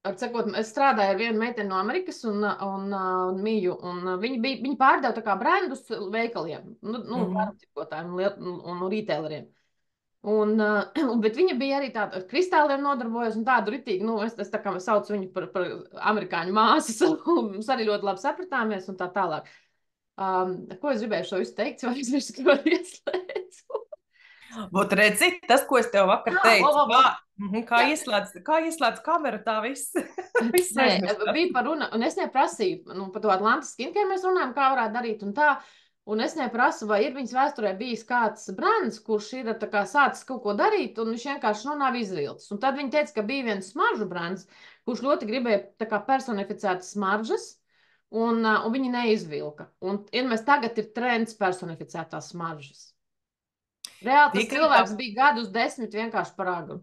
Atsakot, es strādāju ar vienu meiteni no Amerikas un Miju, un viņi pārdeva tā kā brandus veikaliem, Mhm. pārtikotājiem un retaileriem. Bet viņa bija arī tāda ar kristāliem nodarbojas un tādu ritīgi, es tā kā saucu viņu par amerikāņu māsas, un mums arī ļoti labi sapratāmies un tā tālāk. Ko es gribēju šo visu teikt, vai es visu to ieslēdzu? Būt redzi, tas, ko es tev vakar Jā, teicu, vo. Jā, kā ieslēdz kamera, tā viss, viss nē, aizmirstās. bija par runa, un es neprasīju, par to Atlantas skincare mēs runājam, kā varētu darīt un tā. Un es neprasu, vai ir viņas vēsturē bijis kāds brands, kurš ir tā kā sācis kaut ko darīt, un viņš vienkārši nav izvilcis. Un tad viņa teica, ka bija viens smaržu brands, kurš ļoti gribēja tā kā personificēt smaržas, un viņi neizvilka. Un mēs tagad ir trends personificētās smaržas. Reāli tas Tikai tā cilvēks bija gadus 10 vienkārši par agru.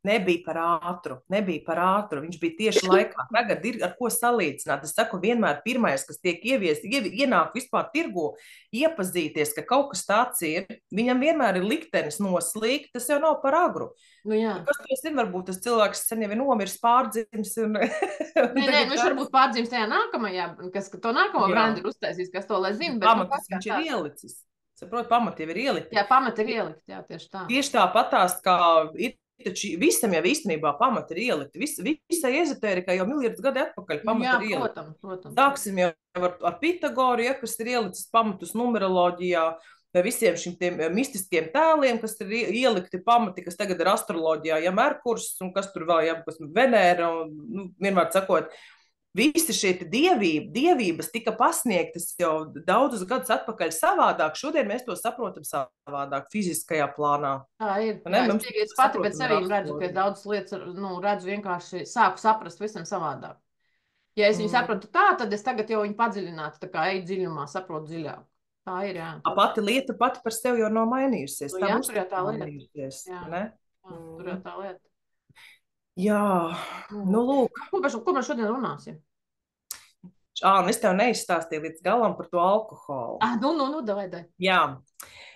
nebija par ātru, nebija par ātru. Viņš bija tieši laikā. Tagad ir ar ko salīdzināt. Es saku, vienmēr pirmais, kas tiek ieviests, ienāk vispār tirgu, iepazīties, ka kaut kas tāds ir, viņam vienmēr ir liktenis noslīgt, tas jau nav par agru. Nu, jā. Kas to zina, varbūt tas cilvēks sen jau ir nomiris, pārdzimis, un, un Nē, tagad viņš tāds, varbūt pārdzīvs tajā nākamajā, kas to nākamo jā, brendu ir uztaisījis, kas to lai zina, bet pamatus pats kā viņš ir tāds. ielicis. Saprot, pamati jau ir ielikti. Jā, pamati ir ielikt, jā, tieši tā. Tieši tāpatās, kā ir, taču visam jau īstenībā pamati ir ielikti. Visai ezotērikai jau miljardus gadu atpakaļ Jā, pamati ir ielikti. protams, protams. Sāksim jau ar Pitagoru, ja, kas ir ielicis pamatus numeroloģijā, vai visiem šiem mistiskiem tēliem, kas ir ielikti pamati, kas tagad ir astroloģijā, ja Merkurs, un kas tur vēl, ja, kas Venēra, un, vienmēr sakot, visi šie dievības tika pasniegtas jau daudzus gadus atpakaļ savādāk. Šodien mēs to saprotam savādāk, fiziskajā plānā. Tā ir. Ne? Jā, es Mums piekrītu pati pēc saprotam ar sevīm redzu, ka es astroloģiju. daudzas lietas, redzu vienkārši sāku saprast visam savādāk. Ja es viņu Mm. sapratu tā, tad es tagad jau viņu padziļinātu, tā kā eju dziļumā, saprotu dziļāk. Tā ir, jā. Pati lieta pati par sevi jau nav mainījusies. Nu, Tā jā, tur jau uztvere tā nav lieta. mainījusies. Jā, Ne? jā, tur jau Mm. tā lieta. Jā, nu lūk. Ko mēs šodien runāsim? Es tev neizstāstīju līdz galam par to alkoholu. Davai, davai. Jā,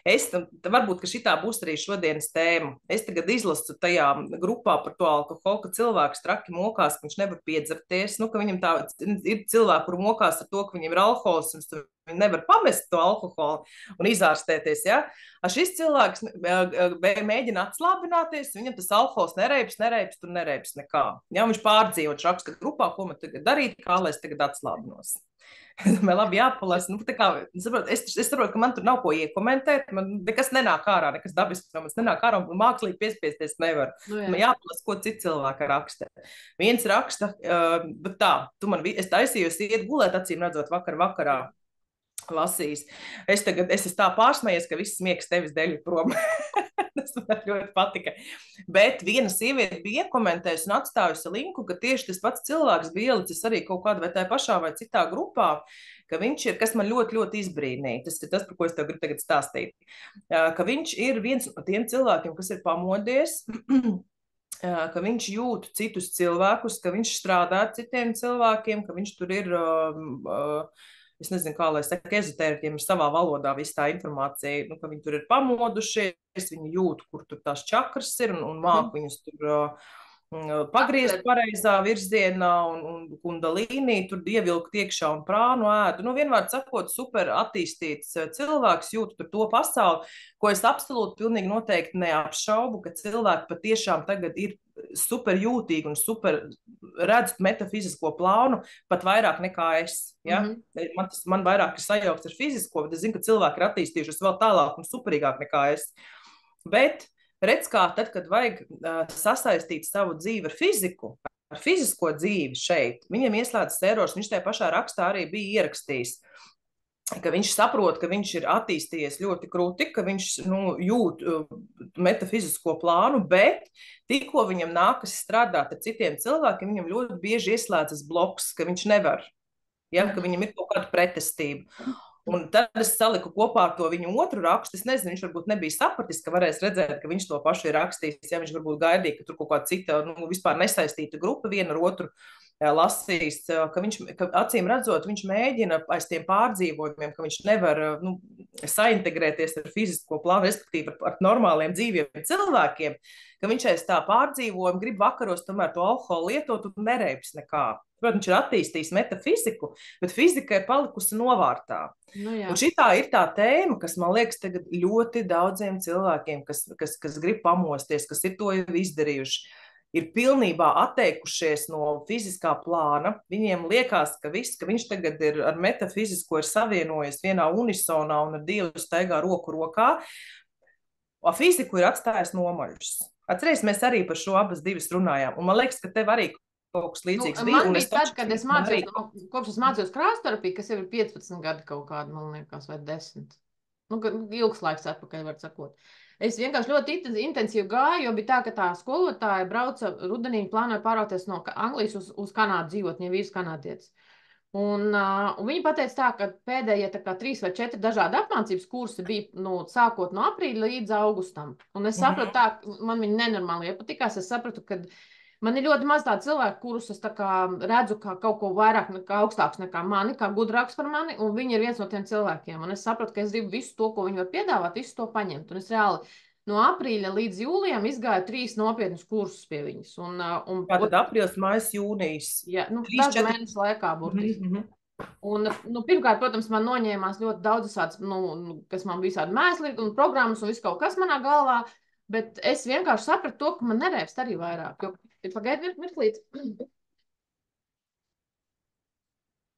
varbūt, ka šitā būs arī šodienas tēma. Es tagad izlasu tajā grupā par to alkoholu, ka cilvēks traki mokās, ka viņš nevar piedzerties. Nu, ka viņam tā ir cilvēki, kur mokās ar to, ka viņiem ir alkoholisms, viņi nevar pamest to alkoholu un izārstēties. Ja? Šis cilvēks mēģina atslābināties, viņam tas alkohols nereips, tur nereips nekā. Ja? Viņš pārdzīvo, viņš raksta grupā, ko man tagad darīt, kā lai es tagad atslābinos. Man labi jāpalasa. Es saprotu, ka man tur nav ko iekomentēt. Man nekas nenāk ārā, nekas dabisks no manis nenāk ārā, un mākslīgi piespiesties nevar. Nu, jā. Man jāpalasa, ko citi cilvēki raksta. Viens raksta, bet tā, es taisījos iet gulēt, acīm redzot, vakarā lasījis. Es esmu tā pārsmējies, ka viss miegs tevis dēļ prom. Tas man ļoti patika. Bet viena sieviete bija iekomentējusi un atstājusi linku, ka tieši tas pats cilvēks bija ielicis arī kaut kādā vai tā pašā vai citā grupā, ka viņš ir, kas man ļoti, ļoti izbrīnīja. Tas ir tas, par ko es tev gribu tagad stāstīt. Ka viņš ir viens no tiem cilvēkiem, kas ir pamodies, ka viņš jūt citus cilvēkus, ka viņš strādā ar citiem cilvēkiem, ka viņš tur ir es nezinu, kā lai saka, ezotēriķiem ir savā valodā viss tā informācija, ka viņi tur ir pamodušies, viņi jūt, kur tur tās čakras ir un māk viņus tur pagriezt pareizā virzienā un kundalīnī, tur ievilkt iekšā un prānu ēdu. Vienmēr sakot, super attīstīts cilvēks jūt tur to pasauli, ko es absolūti pilnīgi noteikti neapšaubu, ka cilvēki patiešām tagad ir super jūtīgi un super redz metafizisko plānu pat vairāk nekā es. Ja? Man vairāk ir sajauks ar fizisko, bet es zinu, ka cilvēki ir attīstījušies vēl tālāk un superīgāk nekā es. Bet redz, kā tad, kad vajag sasaistīt savu dzīvi ar fiziku, ar fizisko dzīvi šeit, viņam ieslēdzas erors, viņš tajā pašā rakstā arī bija ierakstījis, ka viņš saprot, ka viņš ir attīstījies ļoti krūti, ka viņš jūt metafizisko plānu, bet tikko viņam nākas strādāt ar citiem cilvēkiem, viņam ļoti bieži ieslēdzas bloks, ka viņš nevar, ja, ka viņam ir kaut kāda pretestība. Un tad es saliku kopā ar to viņu otru rakstu. Es nezinu, viņš varbūt nebija sapratis, ka varēs redzēt, ka viņš to pašu ir rakstījis. Ja viņš varbūt gaidīja, ka tur kaut kāda cita, vispār nesaistīta grupa viena ar otru lasījis, ka acīm redzot, viņš mēģina aiz tiem pārdzīvojumiem, ka viņš nevar saintegrēties ar fizisko plānu, respektīvi ar normāliem dzīviem cilvēkiem, ka viņš aiz tā pārdzīvojuma grib vakaros tomēr to alkoholu lietot un nereips nekā. Protams, viņš ir attīstījis metafiziku, bet fizika ir palikusi novārtā. Un šitā ir tā tēma, kas man liekas tagad ļoti daudziem cilvēkiem, kas grib pamosties, kas ir to jau izdarījuši, ir pilnībā atteikušies no fiziskā plāna. Viņiem liekas, ka viņš tagad ir ar metafizisko ir savienojies vienā unisonā un ar Dievu staigā roku rokā. Fiziku ir atstājis nomaļus. Atceries, mēs arī par šo abas divas runājām. Un man liekas, ka tev arī kaut kas līdzīgs bija. Man bija tad, kad es mācījos, kopš es mācījos krāsterapiju, kas jau ir 15 gadi kaut kādi, man liekas, vai 10. Ilgs laiks atpakaļ, var sakot. Es vienkārši ļoti intensīvi gāju, jo bija tā, ka tā skolotāja brauca rudenī, plānoja pārvākties no Anglijas uz Kanādu dzīvot, viņa vīrs kanādietis. Un viņa pateica tā, ka pēdējie 3 vai 4 dažādi apmācības kursi bija sākot no aprīļa līdz augustam. Un es sapratu tā, man viņa nenormāli iepatikās, es sapratu, ka man ir ļoti maz tādu cilvēku, kurus es redzu kā kaut ko vairāk, kā augstāks nekā mani, kā gudrāks par mani, un viņi ir viens no tiem cilvēkiem. Un es sapratu, ka es gribu visu to, ko viņi var piedāvāt, visu to paņemt. Un es reāli no aprīļa līdz jūlijam izgāju 3 nopietnus kursus pie viņas. Tātad aprīlis, mājas, jūnijas. Jā, dažu mēnešu laikā burtiski. Un, pirmkārt, protams, man noņēmās ļoti daudz tādas, kas man bija tādi mēsli un programmas un viss kaut kas manā galvā, bet es vienkārši sapratu to, ka man nerēpst arī vairāk, jo pagaidi mirklīt.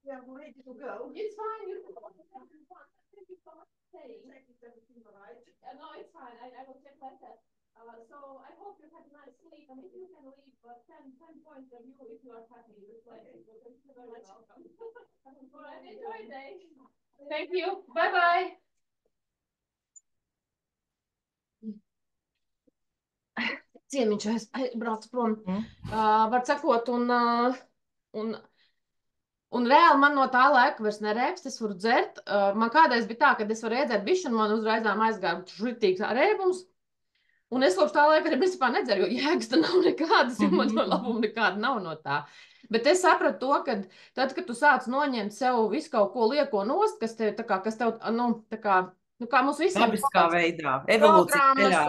Yeah, we're ready to go. It's fine. You can thank you so much for staying. Check if everything's all right. No, it's fine. I will check later. So I hope you had a nice sleep. And if you can leave 10 points of view if you are happy with life. Thank you very much. Enjoy the day. Thank you. Bye-bye. Ciemiņš brauc prom, var sakot, un reāli man no tā laika vairs nerēpst, es varu dzert. Man kādreiz bija tā, kad es varu iedzert bišķi, un man uzraizām aizgāja žritīgs rēbums, un es kopš tā laika arī principā nedzeru, jo jēgas tā nav nekādas, jo man no labuma nekāda nav no tā. Bet es sapratu to, ka tad, kad tu sāc noņemt sev visu kaut ko lieko nost, kas tev, kā mums visiem dabiskā veidā, evolūcijas ceļā.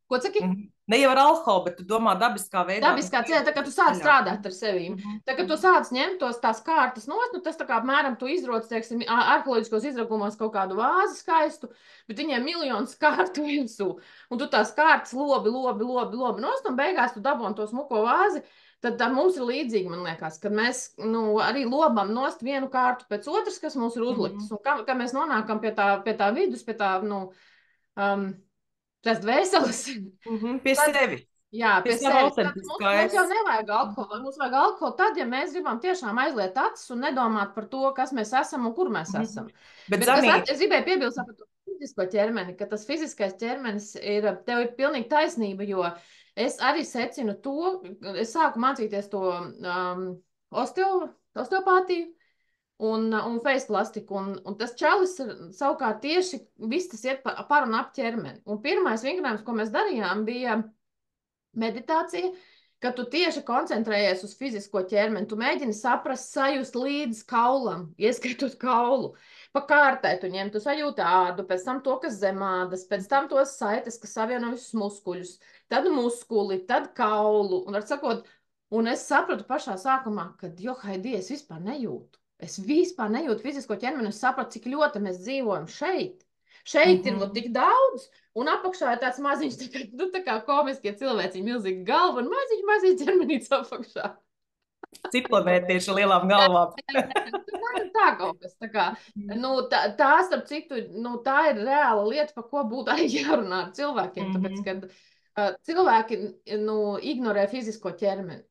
Ko saki? Ne jau ar alkoholu, bet tu domā dabiskā veidā. Dabiskā ceļā, tā kā tu sāc strādāt ar sevīm. Tā kā tu sāc ņemt tās kārtas nost, tas tā kā apmēram tu izroc, teiksim, arheoloģiskos izragumos kaut kādu vāzi skaistu, bet viņiem miljonus kārtu virsū. Un tu tās kārtas lobi nost, un beigās tu dabon to smuko vāzi. Tad mums ir līdzīgi, man liekas, kad mēs arī lobam nost vienu kārtu pēc otras, kas mums ir uzliktas. Un kā mēs nonākam pie tā vidus, pie tā, tas dvēseles. Pie sevi. Jā, pie sevi. Mums jau nevajag alkoholu. Mums vajag alkoholu tad, ja mēs gribam tiešām aizliet acis un nedomāt par to, kas mēs esam un kur mēs esam. Bet es gribēju piebilst par to fizisko ķermeni, ka tas fiziskais ķermenis tev ir pilnīgi taisnība, jo es arī secinu to, es sāku mācīties to osteopātiju, un face plastiku, un tas čalis ir savukārt tieši viss tas iet par un ap ķermeni. Un pirmais vingrinājums, ko mēs darījām, bija meditācija, ka tu tieši koncentrējies uz fizisko ķermeni. Tu mēģini saprast, sajust līdz kaulam, ieskaitot kaulu. Pa kārtai tu ņem, tu sajūti ādu, pēc tam to, kas zem ādas, pēc tam tos saites, kas savieno visus muskuļus, tad muskuli, tad kaulu. Un es sapratu pašā sākumā, ka, Haidī, es vispār nejūtu. Es vispār nejūtu fizisko ķermeni, es sapratu, cik ļoti mēs dzīvojam šeit. Šeit ir tik daudz, un apakšā ir tāds maziņš, tā kā komiskie cilvēciņi, milzīgi galva, un maziņš ķermenīts apakšā. Ciklonētieši lielām galvām. Tā kaut kas, tā starp citu, tā ir reāla lieta, par ko būtu arī jārunā ar cilvēkiem, tāpēc, kad cilvēki, ignorē fizisko ķermeni.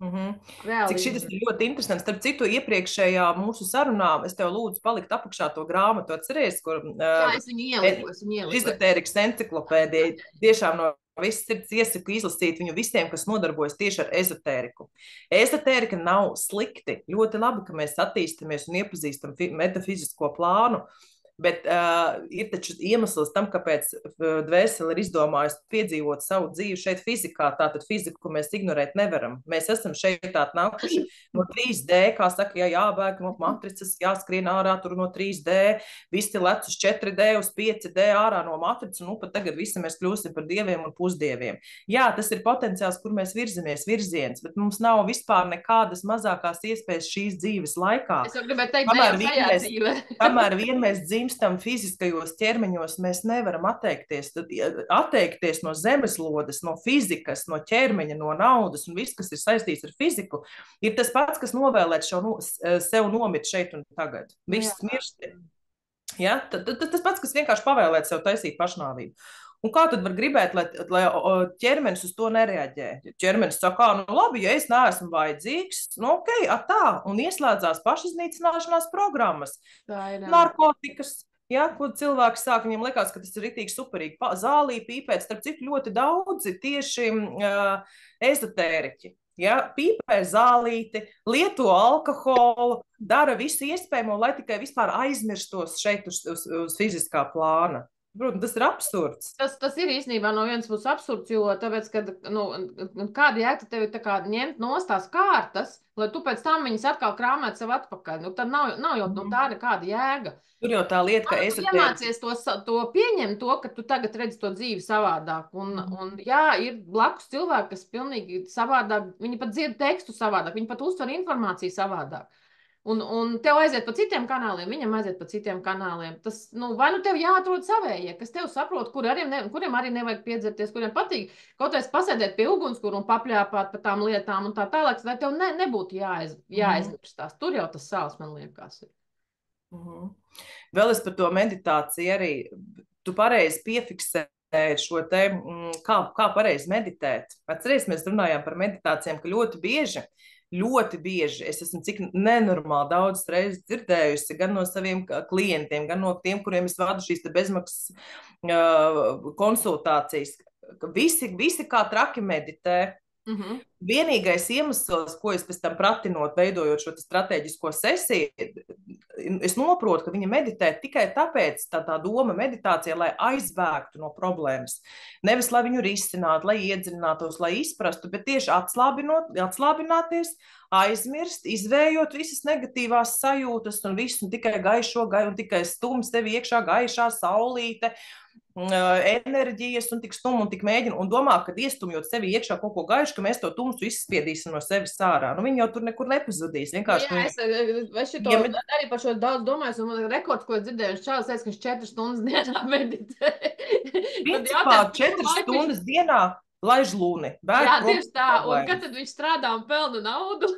Cik šitas ir ļoti interesants. Starp citu, iepriekšējā mūsu sarunā es tev lūdzu palikt apakšā to grāmatu, atceries, kur jā, es viņu ieliku. Ezotērikas enciklopēdija. Tiešām no visas sirds iesaku izlasīt viņu visiem, kas nodarbojas tieši ar ezotēriku. Ezotērika nav slikti. Ļoti labi, ka mēs attīstamies un iepazīstam metafizisko plānu. Bet ir taču iemesls tam, kāpēc dvēsele ir izdomājusi piedzīvot savu dzīvi šeit fizikā. Tātad fiziku mēs ignorēt nevaram. Mēs esam šeit atnākuši no 3D, kā saka, jābēg no matricas, jāskrien ārā tur no 3D, visi lec uz 4D, uz 5D ārā no matricas, un pat tagad visi mēs kļūsim par dieviem un pusdieviem. Jā, tas ir potenciāls, kur mēs virziens, bet mums nav vispār nekādas mazākās iespējas šīs dzīves laikā. Es jau gribēju teikt, ne jau šajā dzīvē. Kamēr vien mēs dzimstam fiziskajos ķermeņos, mēs nevaram atteikties no zemeslodes, no fizikas, no ķermeņa, no naudas un viss, kas ir saistīts ar fiziku, ir tas pats, kas novēlēt sev nomirt šeit un tagad. Viss mirst. Ja? Tas pats, kas vienkārši pavēlēt sev taisīt pašnāvību. Un kā tad var gribēt, lai ķermenis uz to nereaģē? Ķermenis saka, nu labi, ja es neesmu vajadzīgs, nu ok, tā, un ieslēdzās pašiznīcināšanās programmas, narkotikas, ja, ko cilvēki sāk, viņiem likās, ka tas ir ritīgi superīgi, zālī pīpēt, starp citu ļoti daudzi tieši ezotēriķi. Ja, pīpē zālīti, lieto alkoholu, dara visu iespējamo, lai tikai vispār aizmirstos šeit uz fiziskā plāna. Protams, tas ir absurds. Tas ir īstenībā no vienas puses absurds, jo tāpēc, ka, kāda jēga tev tā kā ņemt nostās kārtas, lai tu pēc tam viņas atkal krāmēt sev atpakaļ. Tad nav jau tā nekāda jēga. Tur jau tā lieta, ka tu iemācies to pieņemt, ka tu tagad redzi to dzīvi savādāk. Un jā, ir blakus cilvēki, kas pilnīgi savādāk, viņi pat dzird tekstu savādāk, viņi pat uztver informāciju savādāk. Un tev aiziet pa citiem kanāliem, viņam aiziet pa citiem kanāliem. Tas, vai nu tev jāatrod savējie, kas tev saprot, kuriem arī nevajag piedzerties, kuriem patīk kaut kāds pasēdēt pie ugunskura un papļāpāt par tām lietām un tā tālāk, lai tev nebūtu jāaizmirstās. Tur jau tas savs, man liekas. Vēl es par to meditāciju arī, tu pareizi piefiksēji šo te, kā pareizi meditēt. Atceries, mēs runājām par meditācijām, ka ļoti bieži es esmu cik nenormāli daudz reizes dzirdējusi gan no saviem klientiem, gan no tiem, kuriem es vadu šīs bezmaksas konsultācijas. Visi kā traki meditē. Vienīgais iemesls, ko es pēc tam pratinot, veidojot šo strateģisko sesiju, es noprotu, ka viņi meditē tikai tāpēc, tā doma meditācija, lai aizbēgtu no problēmas. Nevis, lai viņu risinātu, lai iedziļinātos, lai izprastu, bet tieši atslābināties, aizmirst, izvējot visas negatīvās sajūtas un visu, un tikai gaišo, un tikai stums tevi iekšā gaišā saulīte, enerģijas un tik stum un tik mēģina un domā, ka iestumjot sevi iekšā kaut ko gaišu, ka mēs to tumsu izspiedīsim no sevis ārā. Viņi jau tur nekur nepazudīs. Vienkārši. Es arī par šo daudz domāju, un man rekords, ko es dzirdēju, Čārlis teica, ka viņš 4 stundas dienā meditē. Principā 4 stundas dienā laiž lūni. Jā, tieši tā. Un kad tad viņš strādā un pelna naudu?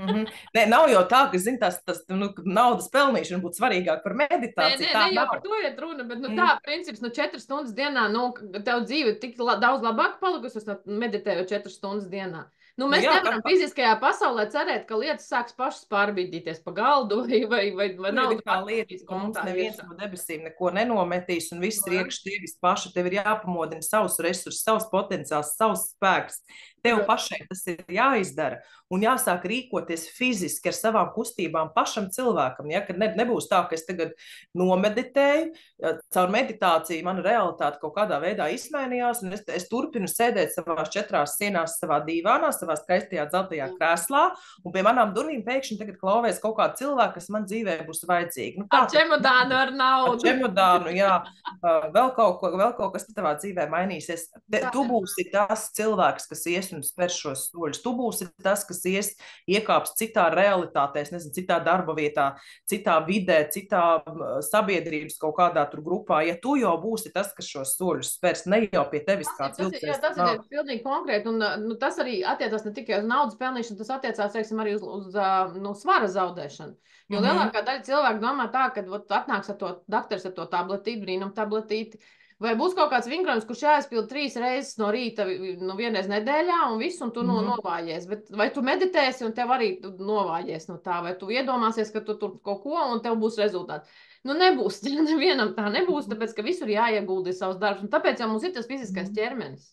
Nē, nav jau tā, ka tas naudas pelnīšana būtu svarīgāk par meditāciju. Nē, jau par to iet runa, bet tā, princips, 4 stundas dienā, tev dzīve tik daudz labāk palikusi, meditējot 4 stundas dienā. Mēs nevaram fiziskajā pasaulē cerēt, ka lietas sāks pašas pārbīdīties pa galdu vai nav tā lieta, ka mums neviens no debesīm neko nenometīs un viss ir iekš tevis paša. Tev ir jāpamodina savus resursus, savus potenciāls, savus spēks. Tev pašai tas ir jāizdara un jāsāk rīkoties fiziski ar savām kustībām pašam cilvēkam. Ja? Kad nebūs tā, ka es tagad nomeditēju, caur meditāciju mana realitāte kaut kādā veidā izmainījās un es turpinu sēdēt savās 4 sienās, savā dīvānā, savā skaistajā dzeltajā krēslā un pie manām durvīm pēkšņi tagad klauvēs kaut kāda cilvēka, kas man dzīvē būs vajadzīga. Ar čemodānu ar naudu. Ar čemodānu, jā. Vēl kaut kas tavā dzīvē mainīsies. Tu būsi tas cilvēks, kas ies un spēr šos soļus. Tu būsi tas, kas iekāps citā realitātē, nezinu, citā darba vietā, citā vidē, citā sabiedrības kaut kādā tur grupā. Ja tu jau būsi tas, kas šos soļus spērs, ne jau pie tevis kāds vilcies. Tas ir pilnīgi konkrēti, un tas arī attiecās ne tikai uz naudas pelnīšanu, tas attiecās, teiksim, arī uz svara zaudēšanu. Jo lielākā daļa cilvēku domā tā, ka atnāks ar to daktars ar to tabletīti, brīnum tabletīti, vai būs kaut kāds vingrojums, kurš jāizpild 3 reizes no rīta, vienreiz nedēļā un visu, un tu novājies. Bet vai tu meditēsi un tev arī novājies no tā, vai tu iedomāsies, ka tu tur kaut ko un tev būs rezultāts. Nebūs, nevienam tā nebūs, tāpēc, ka visur jāiegulda savus darbus, un tāpēc jau mums ir tas fiziskais ķermenis.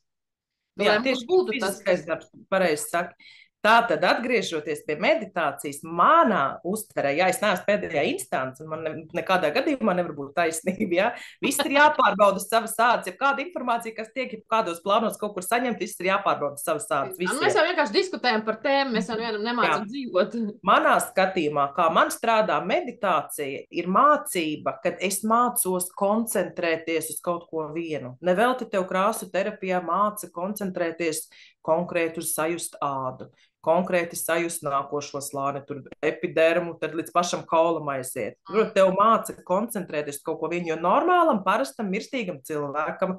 Jā, tieši fiziskais darbs, pareizi saka. Tātad, atgriežoties pie meditācijas, manā uztverē, ja es neesmu pēdējā instance, un man nekādā gadījumā nevar būt taisnība, ja viss ir jāpārbauda savas sāds, ja kāda informācija, kas tiek, ja kādos plānos kaut kur saņemt, viss ir jāpārbauda savas sāds. Mēs jau vienkārši diskutējam par tēmu, mēs jau vienam nemācam dzīvot. Manā skatījumā, kā man strādā meditācija, ir mācība, kad es mācos koncentrēties uz kaut ko vienu. Nevelti tev krāsu terapijā māca koncentrēties konkrēti uz sajust ādu, konkrēti sajust nākošo slāni, tur epidermu, tad līdz pašam kaulam aiziet. Tur tev māca koncentrēties uz kaut ko vienu, jo normālam, parastam, mirstīgam cilvēkam,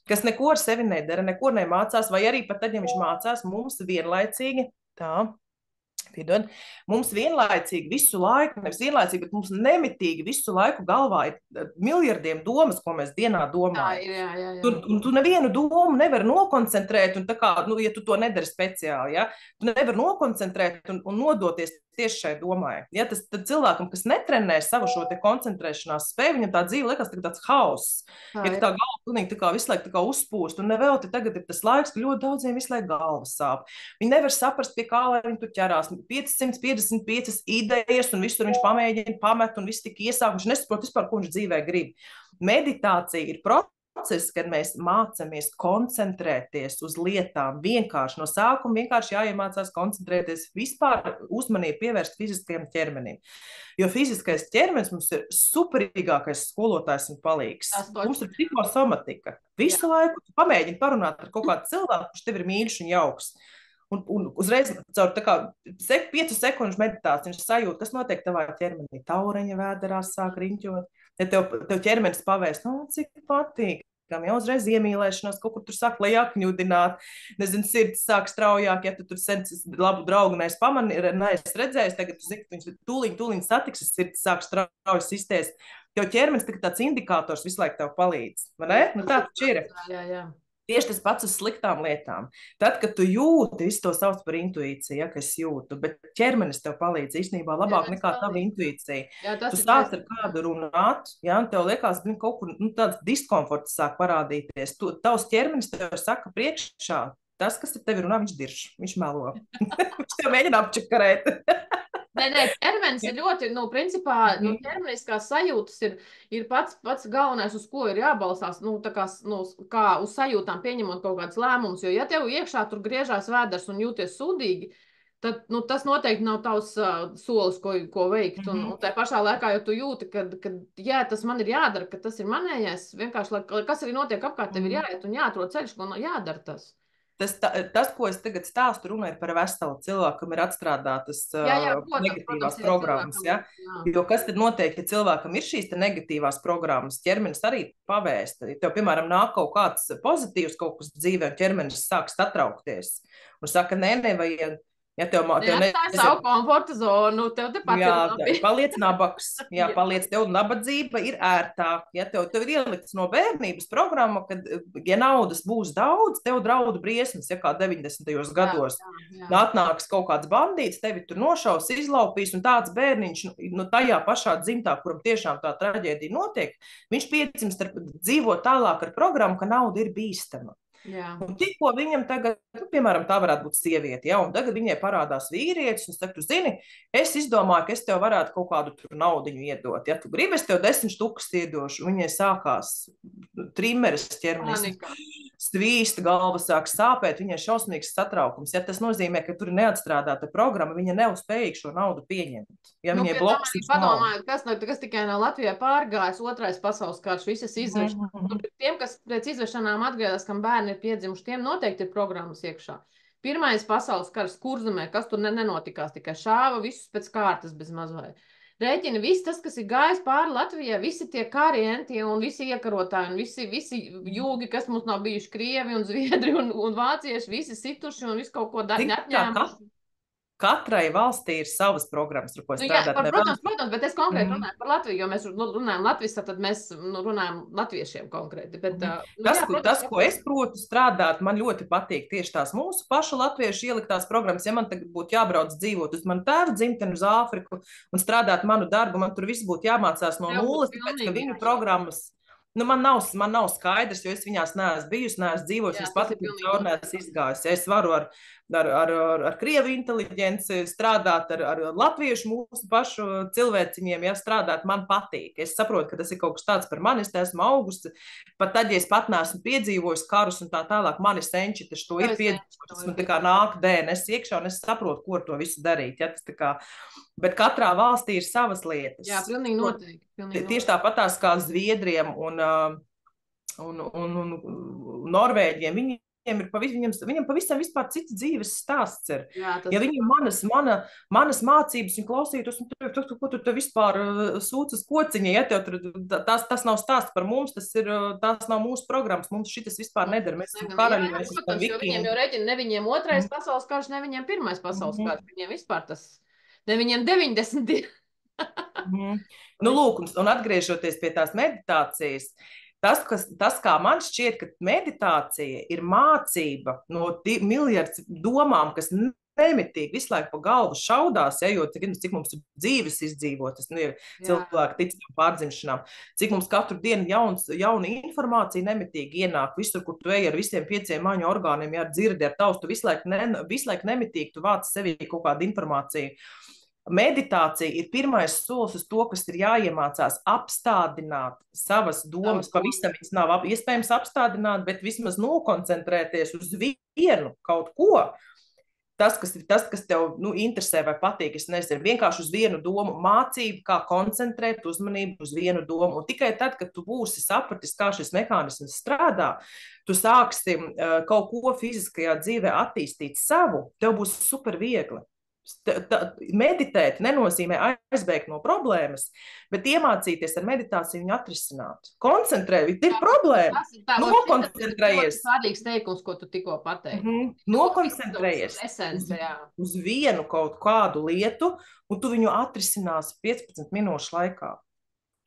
kas neko ar sevi nedara, neko nemācās, vai arī pat tad, ja viņš mācās, mums vienlaicīgi mums vienlaicīgi visu laiku, nevis vienlaicīgi, bet mums nemitīgi visu laiku galvā ir miljardiem domas, ko mēs dienā domājam. Jā. Tu nevienu domu nevar nokoncentrēt, un tā kā, ja tu to nedari speciāli, ja, tu nevar nokoncentrēt un nodoties tieši šai domai. Ja, tad cilvēkam, kas netrenē savu šo te koncentrēšanās spēju, viņam tā dzīve liekas tāds hauss. Ja tā galva pilnīgi tā kā visu laiku tā kā uzpūst, un nevelti tagad ir tas laiks, ka ļoti daudziem visu laiku galva sāp. Viņi nevar saprast, pie kā lai viņi tur ķerās. 555 idejas, un visur viņš pamēģina, pamet, un viss tik iesāk, viņš nesaprot vispār, ko viņš dzīvē grib. Meditācija ir process, kad mēs mācāmies koncentrēties uz lietām vienkārši no sākuma, vienkārši jāiemācās koncentrēties, vispār uzmanību pievērst fiziskajam ķermenim. Jo fiziskais ķermenis mums ir superīgākais skolotājs un palīgs. Mums ir psihosomatika. Visu laiku pamēģini parunāt ar kaut kādu cilvēku, kurš tev ir mīļš un jauks. Un uzreiz caur 5 sekundžu meditāciju viņš sajūt, kas notiek tavā ķermenī. Taureņa vēderā sāk riņķot. Ja tev ķermenis pavēst, cik patīk. Jau uzreiz iemīlēšanās, kaut kur tur sāk lejākņudināt, nezinu, sirds sāk straujāk, ja tu tur sēdzi labu draugu, neesi redzējis, tagad tu zini, ka viņš tūliņ satiks, sirds sāk strauji sistēs. Tev ķermenis tāds indikators visu laiku tev palīdz, vai ne? Nu tā taču ir. Jā. Tieši tas pats uz sliktām lietām. Tad, kad tu jūti, visu to sauc par intuīciju, ja, ka es jūtu, bet ķermenis tev palīdz īstenībā labāk nekā tava intuīcija. Tu sāc ar kādu runāt, ja, un tev liekas, ka kaut kur tāds diskomforts sāk parādīties. Tavs ķermenis tev saka priekšā, tas, kas ar tevi runā, viņš dirž, viņš melo. Viņš tev mēģina apčakarēt. Nē, ķermenis ir ļoti, principā, ķermeniskās sajūtas ir pats galvenais, uz ko ir jābalstās, kā uz sajūtām pieņemot kaut kādus lēmumus, jo ja tev iekšā tur griežās vēders un jūties sūdīgi, tad, tas noteikti nav tavs solis, ko veikt, un tā pašā laikā, jo tu jūti, ka tas man ir jādara, ka tas ir manējais, vienkārši, lai kas arī notiek apkārt, tev ir jāiet un jāatrod ceļš, ko jādara tas. Tas, ko es tagad stāstu, runāju par veselu cilvēku, kam ir atstrādātas negatīvās programmas. Ja? Jo kas tad notiek, ja cilvēkam ir šīs negatīvās programmas, ķermenis arī pavēsta. Ja tev, piemēram, nāk kaut kāds pozitīvs kaut kas dzīvē, un ķermenis sāk satraukties un saka, nevajag. Ja tev neatstāj savu komforta zonu, tev tepat ir labi. Paliec nabaks, paliec, tev nabadzība ir ērtāk. Ja tev ir ielikts no bērnības programma, kad, ja naudas būs daudz, tev draudu briesmas, ja kā 90. gados. Atnāks kaut kāds bandīts, tevi tur nošaus, izlaupīs, un tāds bērniņš, tajā pašā dzimtā, kuram tiešām tā traģēdija notiek, viņš piedzimst dzīvo tālāk ar programmu, ka nauda ir bīstama. Un tikko viņam tagad, piemēram, tā varētu būt sieviete, un tagad viņai parādās vīrietis, un saka, tu zini, es izdomāju, ka es tev varētu kaut kādu tur naudiņu iedot. Ja tu gribi, es tev 10 štukas iedošu, un viņai sākās trimeres ķermenis, svīst, galva sāk sāpēt, viņai šausmīgs satraukums. Ja tas nozīmē, ka tur ir neatstrādāta programma, viņa nav spējīga šo naudu pieņemt. Ja viņai bloks ir padomājot, kas tikai nav Latvijā pārgājis, 2. pasaules karš, visas izvešanas. Tiem, kas pēc izvešanām atgriezās, kam bērni ir piedzimuši, tiem noteikti ir programmas iekšā. 1. pasaules karš Kurzemē, kas tur nenotikās, tikai šāva visus pēc kārtas bez mazvai. Rēķini, viss tas, kas ir gājis pāri Latvijā, visi tie karienti un visi iekarotāji un visi jūgi, kas mums nav bijuši krievi un zviedri un vācieši, visi situši un visu kaut ko atņēmuši. Katrai valstī ir savas programmas, ar ko strādāt. Protams, bet es konkrēti runāju par Latviju, jo mēs runājam Latvijas, tad mēs runājam latviešiem konkrēti. Bet, tas, ko es protu strādāt, man ļoti patīk tieši tās mūsu pašu latviešu ieliktās programmas. Ja man tagad būtu jābrauc dzīvot uz manu tēvu dzimteni, uz Āfriku un strādāt manu darbu, man tur viss būtu jāmācās no nulles, tāpēc, ka viņu programmas man nav skaidrs, jo es viņās neesmu bijusi, neesmu dzīvojusi, es pati caur neesmu izgājusi. Es varu ar ar krievu inteliģenci strādāt, ar latviešu mūsu pašu cilvēciņiem, ja strādāt, man patīk. Es saprotu, ka tas ir kaut kas tāds par mani, es esmu augusi, pat tad, ja es pat neesmu piedzīvojis karus un tā tālāk, mani senči taču to ir piedzīvojis, man tā kā nāk DNS iekšā, un es saprotu, ko ar to visu darīt, ja, tas tā kā, bet katrā valstī ir savas lietas. Jā, pilnīgi noteikti. Tieši tāpatās kā Zviedriem un Norvēģiem, viņam pavisam vispār cits dzīves stāsts ir. Jā, ja viņam manas mācības un klausītos, ko tu vispār sūc uz kociņa, ja tev tas nav stāsts par mums, tās nav mūsu programmas, mums šitas vispār nedara, mēs esam karaļi, mēs esam vikingi. Viņiem jau reķina ne viņiem otrais pasaules karš, ne viņiem pirmais pasaules karš, viņiem vispār tas, ne viņiem 90. Nu, lūk, un atgriežoties pie tās meditācijas, tas, kā man šķiet, ka meditācija ir mācība no miljards domām, kas nemitīgi visu laiku pa galvu šaudās, ja, jo cik mums ir dzīves izdzīvotas, nu, ir cilvēki ticam pārdzimšanām, cik mums katru dienu jauna informācija nemitīgi ienāk, visur, kur tu ej ar visiem 5 maņu orgāniem, ja dzirdi ar tavs, tu visu laiku nemitīgi, tu vāc sevī kaut kādu informāciju. Meditācija ir pirmais solis uz to, kas ir jāiemācās apstādināt savas domas. Pavisam viņas nav iespējams apstādināt, bet vismaz nokoncentrēties uz vienu kaut ko. Tas, kas tev interesē vai patīk, es nezinu, vienkārši uz vienu domu, mācību, kā koncentrēt uzmanību uz vienu domu. Un tikai tad, kad tu būsi sapratis, kā šis mehānisms strādā, tu sāksi kaut ko fiziskajā dzīvē attīstīt savu, tev būs super viegli. Meditēt nenozīmē aizbēgt no problēmas, bet iemācīties ar meditāciju viņu atrisināt. Koncentrēt, ir problēma. Nokoncentrējies. Tas ir svarīgs teikums, ko tu tikko pateiksi. Nokoncentrējies uz vienu kaut kādu lietu, un tu viņu atrisināsi 15 minūšu laikā.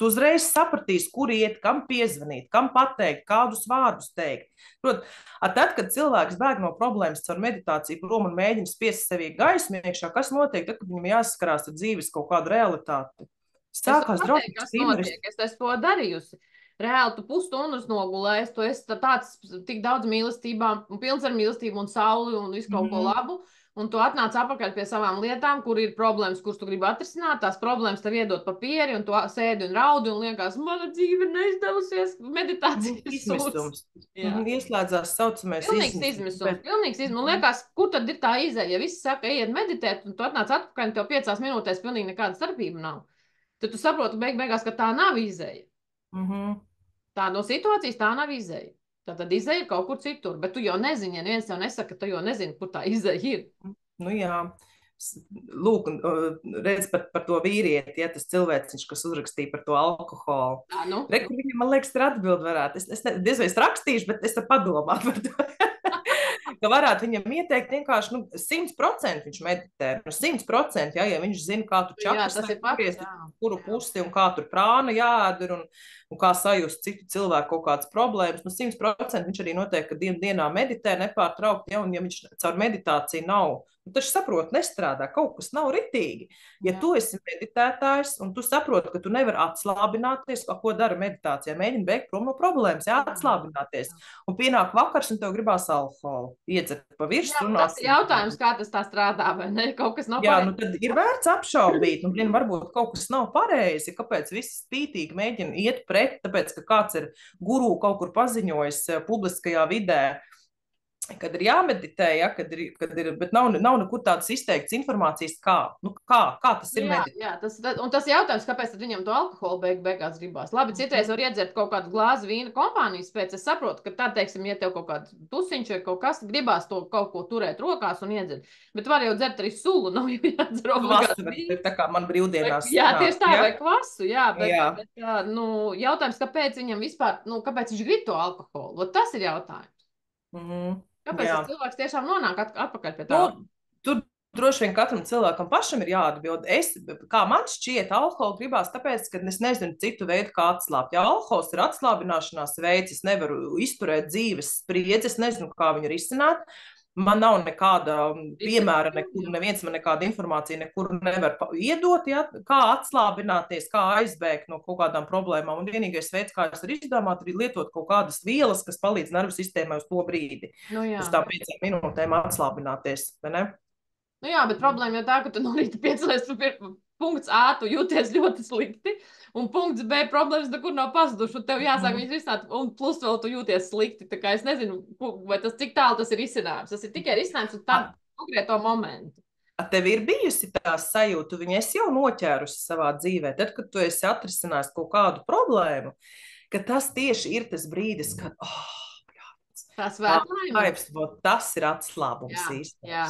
Tu uzreiz sapratīsi, kur iet, kam piezvanīt, kam pateikt, kādus vārdus teikt. Protams, tad, kad cilvēks bēg no problēmas caur meditāciju prom un mēģina spiest sevī gaismu iekšā, kas notiek, tad, kad viņam jāsaskarās ar dzīves kaut kādu realitāti? Sākās drausmas piemērs. Es esmu to darījusi. Reāli tu pusstundas nogulējies, tu esi tāds tik daudz mīlestībām, pilns ar mīlestību un sauli un visu kaut ko labu. Un tu atnāc apakaļ pie savām lietām, kur ir problēmas, kuras tu gribi atrisināt, tās problēmas tev iedod papīri, un tu sēdi un raudi, un liekas, mana dzīve neizdevusies, meditācijas izmisums. Ieslēdzās saucamais izmisums. Pilnīgs izmisums. Un liekas, kur tad ir tā izeja? Ja visi saka, ejiet meditēt, un tu atnāc atpakaļ, un tev 5 minūtēs pilnīgi nekāda starpība nav. Tad tu saproti beigās, ka tā nav izeja. Tā no situācijas tā nav izeja. Tad izeja kaut kur citur, bet tu jau nezini, ja neviens tev nesaka, tu jau nezini, kur tā izeja ir. Nu jā, lūk, redz par to vīrieti, ja tas cilvēciņš, kas uzrakstīja par to alkoholu. Reku, viņam, man liekas, ir atbild varētu. Es diez vai es rakstīšu, bet es padomāt par to. Ka varētu viņam ieteikt vienkārši 100% viņš meditē. 100%, ja viņš zina, kā tu čakras, kuru pusi un kā tur prāna jāēdur un kā sajust citu cilvēku kaut kādas problēmas. 100% viņš arī noteikti, ka dienā meditē nepārtraukti, ja, un ja viņš caur meditāciju nav, taču saprot, nestrādā, kaut kas nav ritīgi. Ja tu esi meditētājs un tu saproti, ka tu nevari atslābināties, ko dara meditācijā, mēģini bēgt prom no problēmas, atslābināties. Un pienāk vakars un tev gribās alkoholu. Iedzert pa virsmu. Tas ir jautājums, kā tas tā strādā, vai ne? Kaut kas nav pareizi. Tad ir vērts apšaubīt, un varbūt kaut kas nav pareizi, kāpēc visi spītīgi mēģina iet pret, tāpēc, ka kāds ir guru kaut kur paziņojis publiskajā vidē, kad ir jāmeditē, ja, kad ir, bet nav nekur tādas izteiktas informācijas, kā tas ir meditēt. Jā, un tas jautājums, kāpēc tad viņam to alkoholu beigās gribās. Labi, citreiz var iedzert kaut kādu glāzi vīna kompānijas pēc, es saprotu, ka tā, teiksim, ja tev kaut kāds tusiņš vai kaut kas, gribās to kaut ko turēt rokās un iedzert. Bet var jau dzert arī sulu, nav jau jādzer obligāti vīnu. Tā kā man brīvdienās. Jā, tieši tā, vai kvasu, bet jautājums, kāpēc viņam vispār, kāpēc viņš grib to alkoholu? Tas ir jautājums. Kāpēc tas cilvēks tiešām nonāk atpakaļ pie tā? Tur droši vien katram cilvēkam pašam ir jāatbild. Kā man šķiet, alkoholu gribās tāpēc, ka es nezinu citu veidu, kā atslābt. Ja alkohols ir atslābināšanās veids, es nevaru izturēt dzīves spriedzi, es nezinu, kā viņu risināt, Man nav nekāda piemēra, nekur neviens man nekāda informācija nekur nevar iedot, ja, kā atslābināties, kā aizbēgt no kaut kādām problēmām. Un vienīgais veids, kā es varu izdomāt, ir lietot kaut kādas vielas, kas palīdz nervu sistēmai uz to brīdi. Nu, jā. Uz tām 5 minūtēm atslābināties, vai ne? Nu jā, bet problēma jau tā, ka tu no rīta piecelies, punkts A, tu jūties ļoti slikti, un punkts B problēmas nekur nav pazuduši, un tev jāsāk viņas risināt, un plus vēl tu jūties slikti. Tā kā es nezinu, vai tas cik tālu tas ir izcinājums. Tas ir tikai risinājums uz tādu konkrēto momentu. Tev ir bijusi tā sajūta, tu viņu esi jau noķērusi savā dzīvē, tad, kad tu esi atrisinājis kaut kādu problēmu, ka tas tieši ir tas brīdis, kad, tas ir atslābums īstenībā.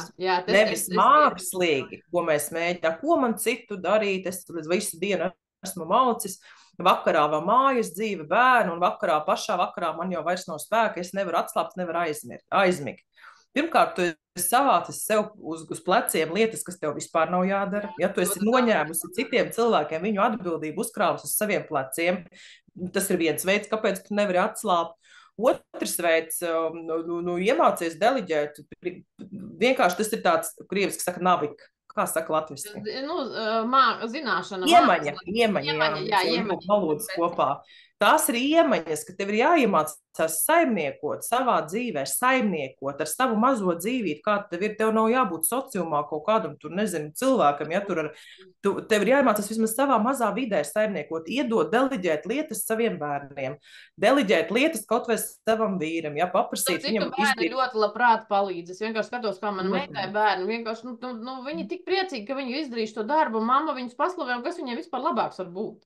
Nevis mākslīgi, ko mēs mēģinām, ko man citu darīt, es visu dienu esmu maucis, vakarā vēl mājas dzīve, bērnu, un pašā vakarā man jau vairs nav spēka, es nevaru atslābt, nevaru aizmigt. Pirmkārt, tu esi savācis sev uz pleciem lietas, kas tev vispār nav jādara. Ja tu esi noņēmusi citiem cilvēkiem viņu atbildību, uzkrāvusi uz saviem pleciem, tas ir viens veids, kāpēc tu nevari atslābt. Otrs veids, iemācies deliģēt, vienkārši tas ir tāds, krieviski saka, navika. Kā saka latviski? Zināšana. Iemaņa, valodas kopā. Tās ir iemaņas, ka tev ir jāiemācās saimniekot savā dzīvē, saimniekot ar savu mazo dzīvību, kā tev nav jābūt sociumā kaut kādam, tur nezinu, cilvēkam, ja tev ir jāiemācās vismaz savā mazā vidē saimniekot, iedot, deliģēt lietas saviem bērniem, deliģēt lietas kaut vai savam vīram, ja paprasīt viņam izdarīt. Bērni ļoti labprāt palīdz. Es vienkārši skatos, kā man meitai bērni, vienkārši, viņi tik priecīgi, ka viņi izdarījuši to darbu, mamma viņus paslavē, un kas viņiem vispār labāks var būt.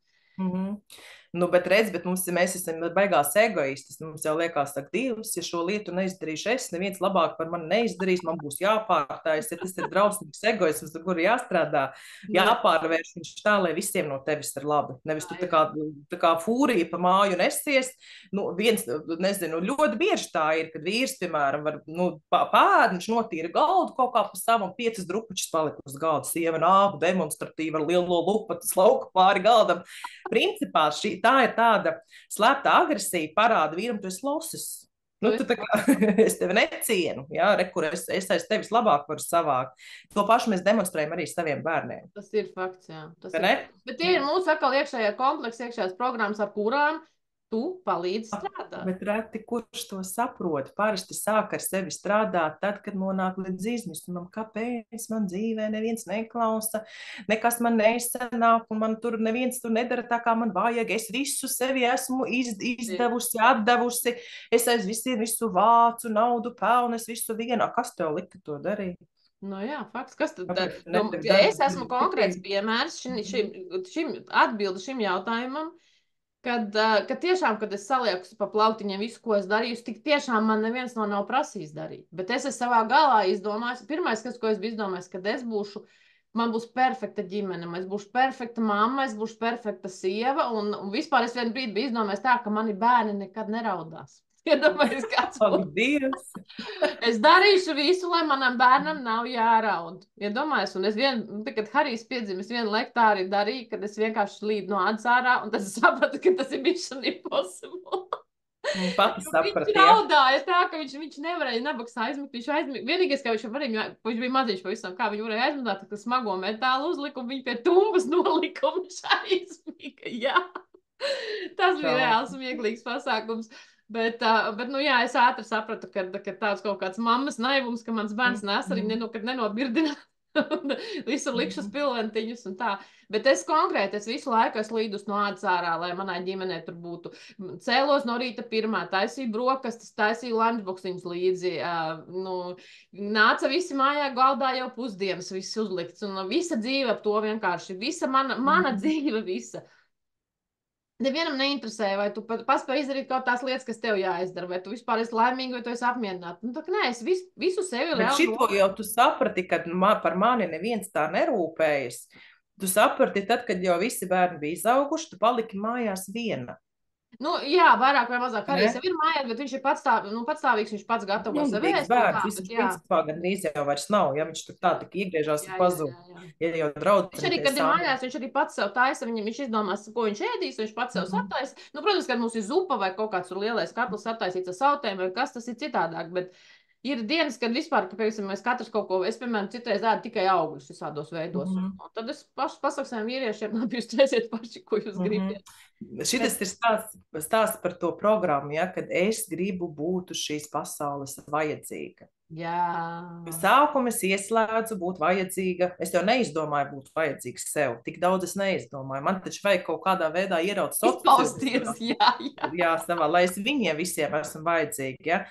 Bet mēs esam baigās egoistas. Mums jau liekas, ka Dievs, ja šo lietu neizdarīšu es, neviens labāk par mani neizdarīs, man būs jāpārtājas, ja tas ir drausmīgs egoisms, ar kuru jāstrādā, jāpārvērš viņš tā, lai visiem no tevis ir labi. Nevis tu tā kā fūrija pa māju nesies. Ļoti bieži tā ir, kad vīrs, piemēram, pēdniņš notīra galdu kaut kā pa savu un 5 drupučus palika uz galda. Sieva nāk demonstratīvi ar lielo lupatu slauku pāri galdam. Principā tā ir tāda slēpta agresija, parāda vīram, tu esi losis. Es tevi necienu, kur es aiz tevis labāk varu savākt. To pašu mēs demonstrējam arī saviem bērniem. Tas ir fakts, jā. Bet tie ir mūsu atkal iekšējā kompleksa, iekšējās programmas, ar kurām tu palīdzi strādāt. Bet reti, kurš to saprot? Parasti sāk ar sevi strādāt tad, kad nonāk līdz izmisumam. Kāpēc man dzīvē neviens neklausa, nekas man neizsanāk, un man tur neviens tur nedara tā, kā man vajag. Es visu sevi esmu izdevusi, atdevusi. Es aiz visiem visu vācu, naudu pelnu, es visu vienu. Kas tev lika to darīt? Nu jā, fakts. Kas tad? Es esmu konkrēts piemērs atbildi šim jautājumam. Kad tiešām, kad es salieku pa plautiņiem visu, ko es darīju, tik tiešām man neviens nav prasījis darīt. Bet es savā galā izdomāju, pirmais, ko es biju izdomājis, kad man būs perfekta ģimene, es būšu perfekta mamma, es būšu perfekta sieva, un vispār es vienu brīdi biju izdomājis tā, ka mani bērni nekad neraudās. Iedomājies, kāds Dievs! Es darīšu visu, lai manam bērnam nav jāraud. Iedomājies, un kad Harijs piedzima, es vienu lektāri darīju, kad es vienkārši līdu no ādas ārā, un tad es sapratu, ka tas ir mission impossible. Viņš raudāja tā, ka viņš nevarēja nabaks aizmigt. Viņš aizmigt. Vienīgais, kā viņš bija maziņš pavisam, kā viņš varēja aizmigt, tā smago metālu uzlika, un viņi pie tumbas nolika, un viņš aizmiga. Jā. Tas bija reāls smieklīgs pasākums. Bet jā, es ātri sapratu, ka tāds kaut kāds mammas naivums, ka mans bērns nes arī nenobirdina visur likšas pilventiņus un tā. Bet es visu laiku esmu līdus no ādas ārā, lai manai ģimenei tur būtu. Cēlos no rīta pirmā, taisīju brokastis, taisīju lunchboxiņus līdzi. Nāca visi mājā, galdā jau pusdienas viss uzlikts. Un visa dzīve ap to vienkārši, visa mana dzīve visa. Nevienam neinteresē, vai tu paspēji izdarīt kaut tās lietas, kas tev jāizdara, vai tu vispār esi laimīgi, vai tu esi apmierināta. Nē, es visu sevi reāli... Bet šito jau tu saprati, kad par mani neviens tā nerūpējas. Tu saprati tad, kad jau visi bērni bija izauguši, tu paliki mājās viena. Jā, vairāk vai mazāk arī sev ir mājās, bet viņš ir patstāvīgs, viņš pats gatavo sev ēst. Viņš principā gandrīz jau vairs nav, ja viņš tur tā tik iegriežās un pazūd. Ja jau draudz. Viņš arī, kad ir mājās, viņš arī pats sev taisa, viņš izdomās, ko viņš ēdīs, viņš pats sev sataisa. Protams, kad mums ir zupa vai kaut kāds lielais katls sataisīts ar sautēm, vai kas tas ir citādāk, bet Ir dienas, kad vispār, ka, piemēram, mēs katrs kaut ko, es, piemēram, citreiz ēdu tikai augļus visādos veidos. Un tad es pasaku saviem vīriešiem, labi, jūs taisiet paši, ko jūs gribat. Šitas ir stāsts par to programmu, ja, kad es gribu būt uz šīs pasaules vajadzīga. Sākumā es ieslēdzu būt vajadzīga. Es jau neizdomāju būt vajadzīga sev. Tik daudz es neizdomāju. Man taču vajag kaut kādā veidā ieraut sociālās, jā, savā, lai es viņiem visiem esmu vajadzīga. Ja?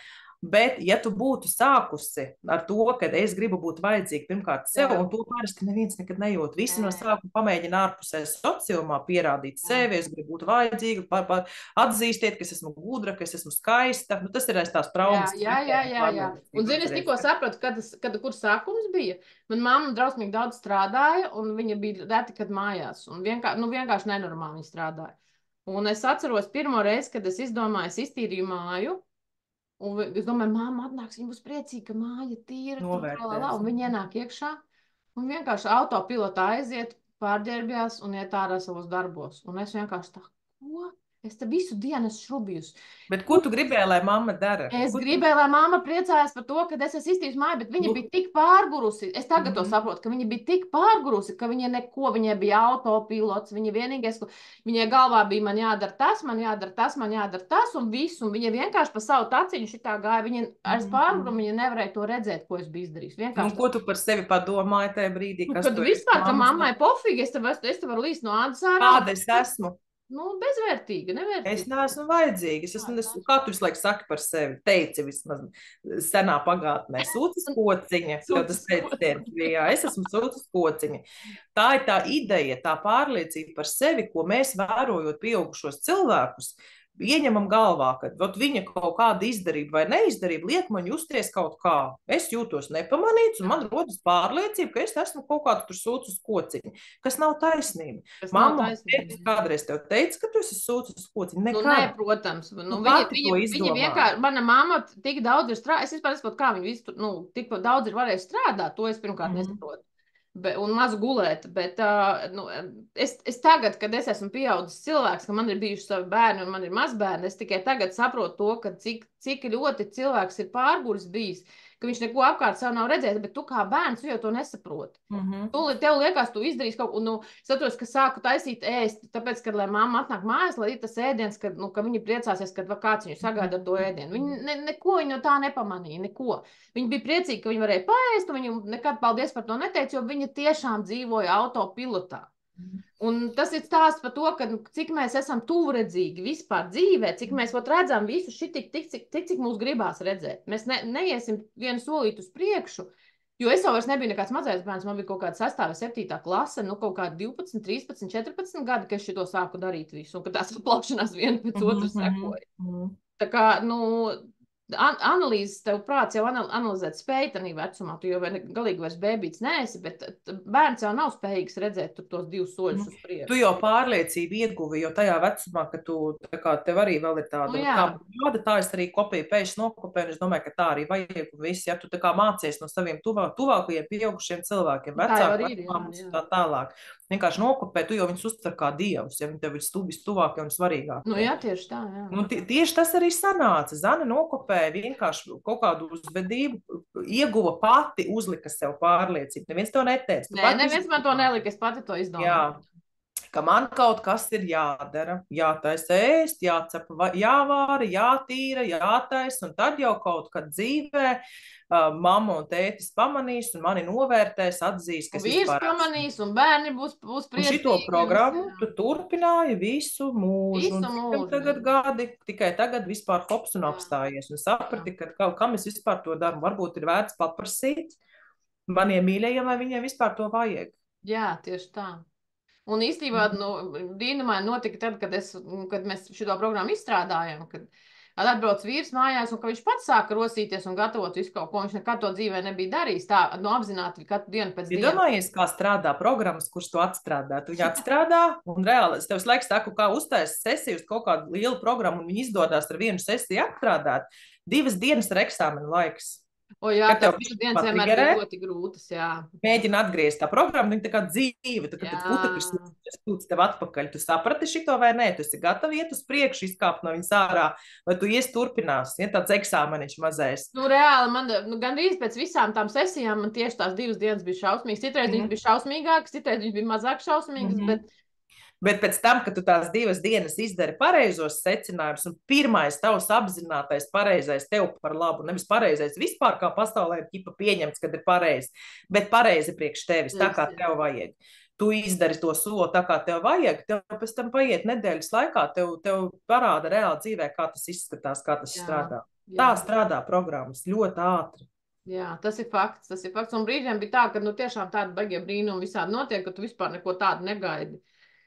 Bet, ja tu būtu sākusi ar to, ka es gribu būt vajadzīga pirmkārt sev, un to parasti neviens nekad nejūt. Visi no sākuma pamēģina ārpusē sociumā pierādīt sevi, es gribu būt vajadzīga, atzīstiet, ka es esmu gudra, ka es esmu skaista. Nu, tas ir aiz tās traumas. Jā. Un, zini, es tikko sapratu, kur sākums bija. Man mamma drausmīgi daudz strādāja, un viņa bija reti, kad mājās. Un vienkārši nenormāli viņa strādāja. Un es atceros pirmo reizi, kad es izdomāju, es iztīrīju māju. Un es domāju, māma atnāks, viņa būs priecīga, ka māja tīra, un viņa ienāk iekšā, un vienkārši autopilotā aiziet, pārģērbjās un iet ārā savos darbos. Un es vienkārši tā, ko? Es te visu dienu esmu šrubījusi. Bet ko tu gribēji, lai mamma dara? Es gribēju, lai mamma priecājās par to, ka es esmu iztīrījusi māju, bet viņa bija tik pārgurusi. Es tagad to saprotu, ka viņa bija tik pārgurusi, ka viņai bija autopilots, viņa vienīgais, viņai galvā bija man jādara tas, un viss, un viņa vienkārši pa savu taciņu šitā gāja. Viņa ar pārgurumu viņa nevarēja to redzēt, ko es biju izdarījis. Un ko tu par sevi padomāji tajā brīdī? Kad vispār, ka mammai pofīgi, es te varu līst no ādas ārā. Kāda es esmu? Bezvērtīga, nevērtīga. Es neesmu vajadzīga. Kā tu visu laiku saki par sevi? Teici vismaz senā pagātnē. Sūcas kociņa. Es esmu sūcas kociņa. Tā ir tā ideja, tā pārliecība par sevi, ko mēs vērojot pieaugušos cilvēkus, ieņemam galvā, ka viņa kaut kāda izdarība vai neizdarība liek man justies kaut kā. Es jūtos nepamanīts, un man rodas pārliecība, ka es esmu kaut kāda tur sūcas kociņa, kas nav taisnība. Mamma kādreiz tev teica, ka tu esi sūcas kociņa? Nē, protams. Viņa vienkārši, mana mamma tik daudz ir strādājusi, es vispār nesaprotu, kā viņa visu, tik daudz ir varējusi strādāt, to es pirmkārt nesaprotu. Un maz gulēt, bet es tagad, kad es esmu pieaudzis cilvēks, ka man ir bijuši savi bērni un man ir mazbērni, es tikai tagad saprotu to, ka cik ļoti cilvēks ir pārguris bijis, ka viņš neko apkārt savu nav redzējis, bet tu kā bērns jau to nesaproti. Tev liekas, tu izdarīsi kaut ko, es atceros, ka sāku taisīt ēst, tāpēc, kad, lai mamma atnāk mājās, lai ir tas ēdiens, ka viņi priecāsies, kad kāds viņu sagaida ar to ēdienu. Viņi neko no tā nepamanīja, neko. Viņi bija priecīgi, ka viņi varēja paēst, un viņi nekad paldies par to neteica, jo viņi tiešām dzīvoja autopilotā. Un tas ir stāsts par to, ka cik mēs esam tūredzīgi vispār dzīvē, cik mēs redzam visu šitik, cik mums gribās redzēt. Mēs neiesim vienu solītu uz priekšu, jo es jau vairs nebiju nekāds mazais bērns, man bija kaut kāda 6. vai 7. klase, kaut kādi 12, 13, 14 gadi, ka es šito sāku darīt visu, un ka tās aplaušanās viena pēc otras sekoja. Tā kā, analīzes tev prāts jau analizēt spēj tanī vecumā, tu jau galīgi vairs bēbīts neesi, bet bērns jau nav spējīgs redzēt tos 2 soļus uz priekšu. Tu jau pārliecību ieguvi, jo tajā vecumā, ka tu, tev arī vēl ir tāda, tā es arī kopiju pēkšņi nokopēju, un es domāju, ka tā arī vajag visi, ja tu tā kā mācies no saviem tuvākajiem pieaugušiem cilvēkiem, vecākiem, tā tālāk. Vienkārši nokopē, tu jau viņus uztver kā dievus, ja viņi tev ir vistuvākie un svarīgākie. Jā, tieši tā, jā. Tieši tas arī sanāca. Zane nokopēja vienkārši kaut kādu uzvedību, ieguva pati, uzlika sev pārliecību. Neviens to neteica. Neviens man to nelika, es pati to izdomāju. Jā, ka man kaut kas ir jādara, jātaisa ēst, jācepa, jāvāra, jātīra, jātaisa, un tad jau kaut kad dzīvē mamma un tētis pamanīs un mani novērtēs, atzīs, ka es vīrs pamanīs un bērni būs priecīgi. Un šito programmu tu turpināji visu mūžu. Un tagad gadi, tikai tagad vispār hops un apstājies. Un saprati, ka kam es vispār to daru. Varbūt ir vērts paprasīt maniem mīļajiem, vai viņiem vispār to vajag. Jā, tieši tā. Un īstenībā dīnamai notika tad, kad mēs šito programmu izstrādājam, kad atbrauc vīrs mājās, un ka viņš pats sāka rosīties un gatavot visu kaut ko, viņš nekad to dzīvē nebija darījis, tā, apzināti katru dienu pēc dienas. Iedomājies, kā strādā programmas, kurš to atstrādā. Tu viņu atstrādā, un reāli, es tev laiks saku, kā uztais sesiju uz kaut kādu lielu programmu, un viņi izdodās ar vienu sesiju atstrādāt, 2 dienas ar eksāmenu laiks. O jā, Kad tas tev pirms dienas vienmēr patrigerē, bija ļoti grūtas, jā. mēģina atgriezt tā programma, viņa tā kā dzīve, tu, kad Jā, putekļus stūc tev atpakaļ, tu saprati šito vai nē, tu esi gatavi iet uz priekšu, izkāpt no viņas ārā, vai tu ies turpinās, ja tāds eksāmeniņš mazais. nu reāli man, nu gandrīz pēc visām tām sesijām man tieši tās 2 dienas bija šausmīgas. Citreiz viņas bija šausmīgākas, citreiz viņas bija mazāk šausmīgas, bet Bet pēc tam, kad tu tās 2 dienas izdari pareizos secinājumus, un pirmais tavs apzinātais pareizais tev par labu, nevis pareizais vispār kā pasaulē ir ķipa pieņemts, kad ir pareizi, bet pareizi priekš tevis, tā kā tev vajag. Tu izdari to soli tā, kā tev vajag, tev pēc tam paiet nedēļas laikā, tev parāda reāli dzīvē, kā tas izskatās, kā tas strādā. Tā strādā programmas ļoti ātri. Jā, tas ir fakts, tas ir fakts. Un brīžiem bija tā, ka nu tiešām tādi baigie brīnumi visādi notiek, ka tu vispār neko tādu negaidi.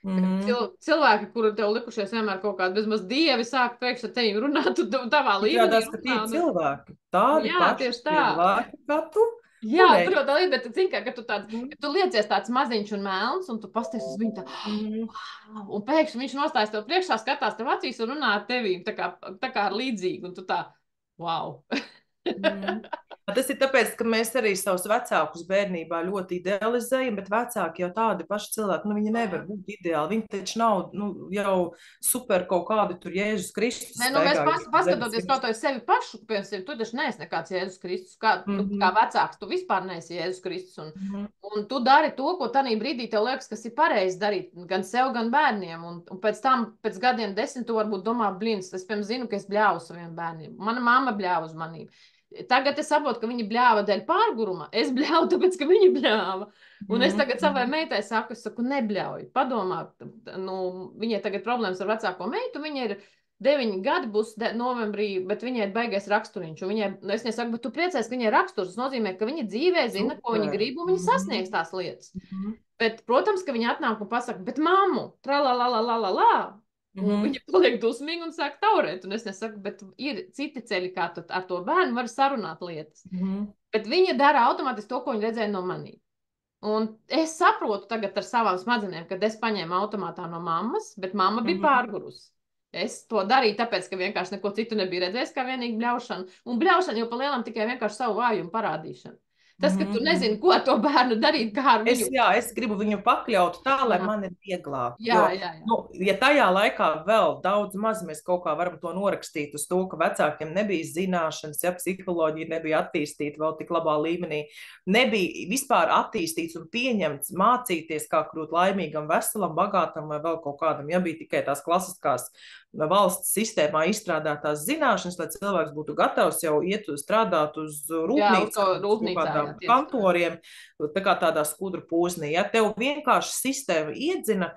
Cilvēki, kuri tev likušies vienmēr kaut kādi bezmaz dievi, sāk pēkšņi ar tevi runāt, tu tavā līmenī. Izrādās, ka tie cilvēki, tādi paši cilvēki kā tu. Jā, tur jau tā lieta, bet zini, ka tu liecies tāds maziņš un melns, un tu pasties uz viņu tā, un pēkšņi viņš nostājas tev priekšā, skatās tev acīs un runā ar tevīm, tā kā ar līdzīgu, un tu tā, wow. Tas ir tāpēc, ka mēs arī savus vecākus bērnībā ļoti idealizējam, bet vecāki jau tādi paši cilvēki, nu viņi nevar būt ideāli, viņi taču nav, nu, jau super kaut kādi tur Jēzus Kristus. Nē, nu mēs paskatoties kaut vai sevi pašu, piemēram, tu taču neesi nekāds Jēzus Kristus, kā vecāks, tu vispār neesi Jēzus Kristus, un tu dari to, ko tanī brīdī tev liekas, kas ir pareizi darīt, gan sev, gan bērniem, un pēc tam, pēc gadiem 10, tu varbūt domā, blins, es, piemēram, zinu, ka es bļāvu saviem bērniem, mana mamma bļāva uz manīm. Tagad es saprotu, ka viņa bļāva dēļ pārguruma. Es bļāvu, tāpēc, ka viņa bļāva. Un es tagad savai meitai saku, nebļauj, padomā, nu, viņai tagad problēmas ar vecāko meitu, viņa ir 9 gadi, būs novembrī, bet viņai ir baigais raksturiņš. Un viņai, es nesaku, bet tu priecājies, ka viņai ir raksturs, tas nozīmē, ka viņa dzīvē zina, ko viņa grib, un viņa sasniegs tās lietas. Bet, protams, ka viņa atnāk un pasaka, bet mammu, tralalalala, viņa paliek dusmīga un sāk taurēt. Un es nesaku, bet ir citi ceļi, kā tu ar to bērnu var sarunāt lietas. Bet viņa dara automātiski to, ko viņa redzēja no manī. Un es saprotu tagad ar savām smadzenēm, kad es paņēmu automātā no mammas, bet mamma bija pārgurusi. Es to darīju tāpēc, ka vienkārši neko citu nebija redzējis, kā vienīgi bļaušana. Un bļaušana jau pa lielam tikai vienkārši savu vājumu parādīšana. Tas, ka tu nezini, ko to bērnu darīt, kā ar viņu. Es gribu viņu pakļaut tā, lai man ir vieglāk. Jā. Nu, ja tajā laikā vēl daudz maz mēs kaut kā varam to norakstīt uz to, ka vecākiem nebija zināšanas, ja psiholoģija nebija attīstīta vēl tik labā līmenī, nebija vispār attīstīts un pieņemts mācīties, kā kļūt laimīgam, veselam, bagātam vai vēl kaut kādam, ja bija tikai tās klasiskās valsts sistēmā izstrādātās zināšanas, lai cilvēks būtu gatavs jau iet strādāt uz rūpnīcā, kantoriem, tā kā tādā skudru pūznī. Ja tev vienkārši sistēma iedzina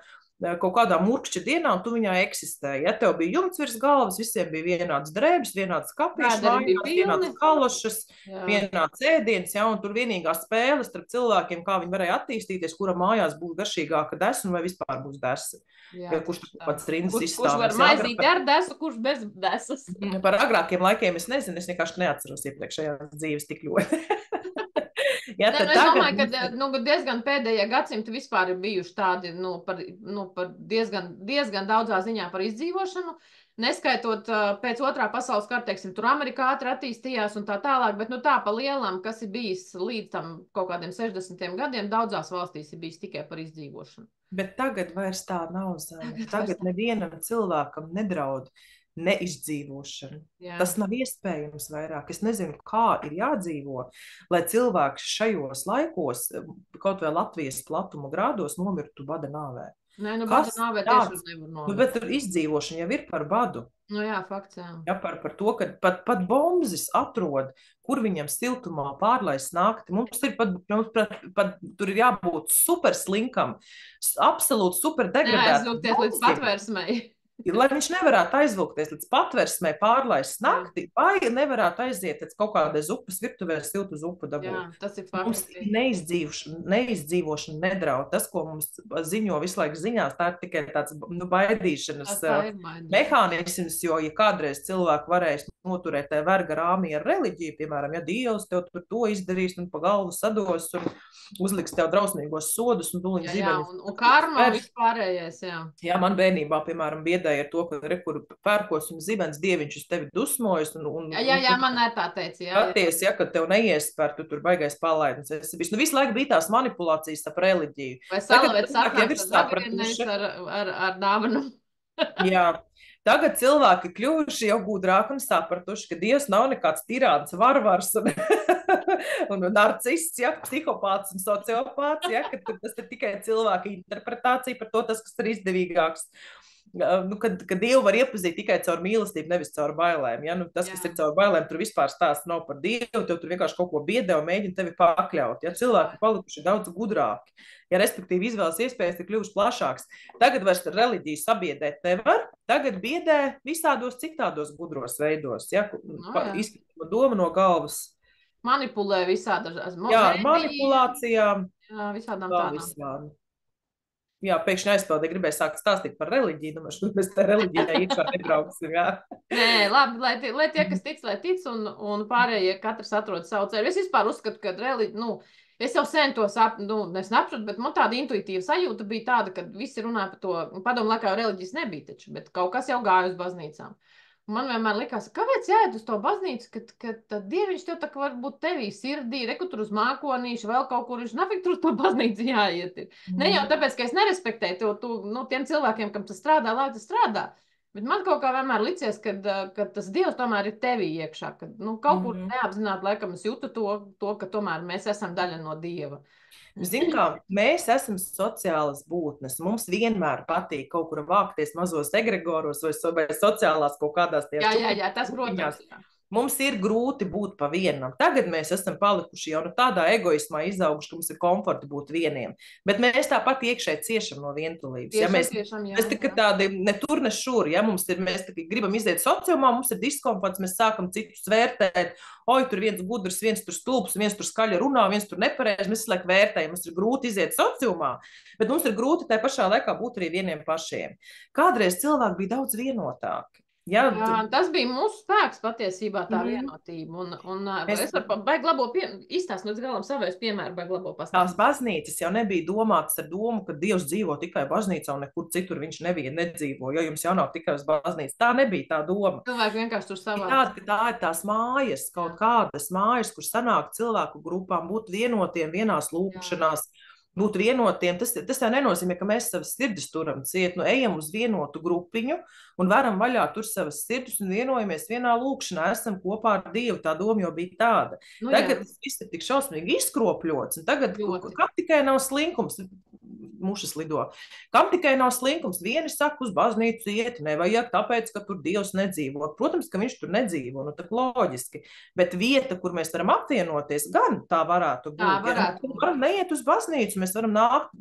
kaut kādā murkšķa dienā, un tu viņā eksistē. Ja tev bija jumts virs galvas, visiem bija vienāds drēbes, vienāds kapīšs, vienāds kalošas, vienāds ēdiens, ja, un tur vienīgā spēle starp cilvēkiem, kā viņi varēja attīstīties, kura mājās būs garšīgāka desa, vai vispār būs desa. Ja, kurš pats rindas izstāvēs. Kurš var maizīt ar desu, kurš bez desas. Par agrākiem laikiem es nezinu, es vienkārši neatceros iepriekšējās dzīves tik ļoti. Ja, es domāju, ka diezgan pēdējā gadsimta vispār ir bijuši tādi par diezgan daudzā ziņā par izdzīvošanu, neskaitot pēc otrā pasaules kara, teiksim, tur Amerikā ātri attīstījās un tā tālāk, bet tā pa lielam, kas ir bijis līdz tam kaut kādiem 60. gadiem, daudzās valstīs ir bijis tikai par izdzīvošanu. Bet tagad vairs tā nav, Zane. Tagad nevienam cilvēkam nedraud neizdzīvošana. Jā. Tas nav iespējams vairāk. Es nezinu, kā ir jādzīvo, lai cilvēks šajos laikos, kaut vai Latvijas platuma grādos, nomirtu bada nāvē. Nē, bada nāvē tiešām nevar nomirt. Bet tur izdzīvošana jau ir par badu. Nu jā, fakts, jā. Ja, par to, ka pat bombzis atrod, kur viņam siltumā pārlaist nakti. Mums tur ir jābūt super slinkam, absolūti super degradētam. Neaizvilkties līdz patvērsmei. Lai viņš nevarētu aizvilkties līdz patversmē, pārlaist nakti, vai nevarētu aiziet līdz kaut kādai zupas virtuvē, siltu zupu dabūt. Jā, tas ir fakts. Mums neizdzīvošana nedraud. Tas, ko mums ziņo visu laiku ziņās, tā ir tikai tāds baidīšanas mehānisms, jo, ja kādreiz cilvēku varēs noturēt verga rāmī ar reliģiju, piemēram, ja Dievs tev tur to izdarīs un pa galvu sados un uzliks tev drausmīgos sodus un tuliņ zibeņus. Un karma vispārējais, jā. Jā, man bērnībā, piemēram, biedē biedēja ar to, ka rekur pērkos un zibens dieviņš uz tevi dusmojas. Jā, man tā teica. Jā. Patiesi, ja, kad tev neiespēr, tu tur baigais palaidnis. Nu, visu laiku bija tās manipulācijas ap reliģiju. Vai salavēts atnāks ar zagrienevis ar dāvanu. Jā. Tagad cilvēki kļuvuši jau gudrāki un sapratuši, ka Dievs nav nekāds tirāns, varvars un narcists, ja, psihopāts un sociopāts, ja, ka tas ir tikai cilvēka interpretācija par to, tas, kas ir izdevīgāks. Nu, kad Dievu var iepazīt tikai caur mīlestību, nevis caur bailēm. Ja? Nu, tas, kas ir caur bailēm, tur vispār stāsts nav par Dievu, tev tur vienkārši kaut ko biedē un mēģina tevi pakļaut. Ja? Cilvēki ir palikuši daudz gudrāki. Ja, respektīvi, izvēles iespējas ir kļuvušas plašākas. Tagad vairs reliģiju sabiedēt nevar, tagad biedē visādos citādos gudros veidos. Ja? Izskatīt domu no galvas. Manipulē visādi. Jā, manipulācijām. Jā, visādām tādām. Jā, pēkšņi aizpildīja, gribēja sākt stāstīt par reliģiju, domāju, mēs tā reliģijā iekšā nebrauksim, jā. Nē, labi, lai tie, kas tic, lai tic, un pārējie katrs atrod savu ceļu. Es vispār uzskatu, ka reliģija, es jau sen to nesaprotu, bet man tāda intuitīva sajūta bija tāda, ka visi runāja par to, padomu laikā jau reliģijas nebija taču, bet kaut kas jau gāja uz baznīcām. Man vienmēr likās, kāpēc jāiet uz to baznīcu, ka dieviņš tev tā kā varbūt tevī sirdī, reku tur uz mākonīšu, vēl kaut kur, viņš nafik tur uz to baznīcu jāiet. Ne jau tāpēc, ka es nerespektēju tiem cilvēkiem, kam tas strādā, lai tas strādā. Bet man kaut kā vienmēr licies, ka tas Dievs tomēr ir tevī iekšā, ka kaut kur neapzināti, laikam es jūtu to, ka tomēr mēs esam daļa no Dieva. Zin kā, mēs esam sociālas būtnes. Mums vienmēr patīk kaut kur vākties mazos egregoros vai sociālās kaut kādās tajās. Jā, tas, protams. Mums ir grūti būt pa vienam. Tagad mēs esam palikuši jau tādā egoismā izauguši, ka mums ir komforti būt vieniem. Bet mēs tāpat iekšēji ciešam no vientulības. Ja mēs tikai tādi ne tur, ne šur. Ja mēs gribam iziet sociumā, mums ir diskomforts, mēs sākam citus vērtēt. Oi, tur viens gudrs, viens tur stulbs, viens tur skaļi runā, viens tur nepareizi. Mēs laiku vērtējam, mums ir grūti iziet sociumā, bet mums ir grūti tajā pašā laikā būt arī vieniem pašiem. Kādreiz cilvēki bija daudz vienotāki. Jā, tas bija mūsu spēks patiesībā, tā vienotība. Es varu baigi labo izstāst līdz galam savējos piemēru, baigi labo pastāstīt. Tās baznīcas jau nebija domātas ar domu, ka Dievs dzīvo tikai baznīcā un nekur citur viņš nedzīvo, jo jums jau nav tikai uz baznīcu. Tā nebija tā doma. Cilvēki vienkārši tur savā. Tā ir tās mājas, kaut kādas mājas, kur sanāk cilvēku grupām, būt vienotiem vienās lūkšanās. Būt vienotiem, tas jau nenozīmē, ka mēs savas sirdis turam ciet, ejam uz vienotu grupiņu un varam vaļā tur savas sirdis un vienojamies vienā lūkšanā, esam kopā ar Dievu, tā doma jau bija tāda. Tagad tas viss ir tik šausmīgi izkropļots, un tagad, kam tikai nav slinkums, mušas lido, kam tikai nav slinkums, vieni saka uz baznīcu iet, nevajag tāpēc, ka tur Dievs nedzīvo. Protams, ka viņš tur nedzīvo, nu tak loģiski, bet vieta, kur mēs varam apvienoties, gan tā varētu būt. Ja varam neiet uz baznīcu, mēs varam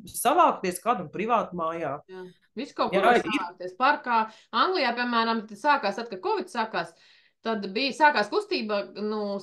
savākties kādam privātu mājā. Jā. Viss kaut kur var savākties parkā. Anglijā, piemēram, sākās, kad Covid sākās, tad sākās kustība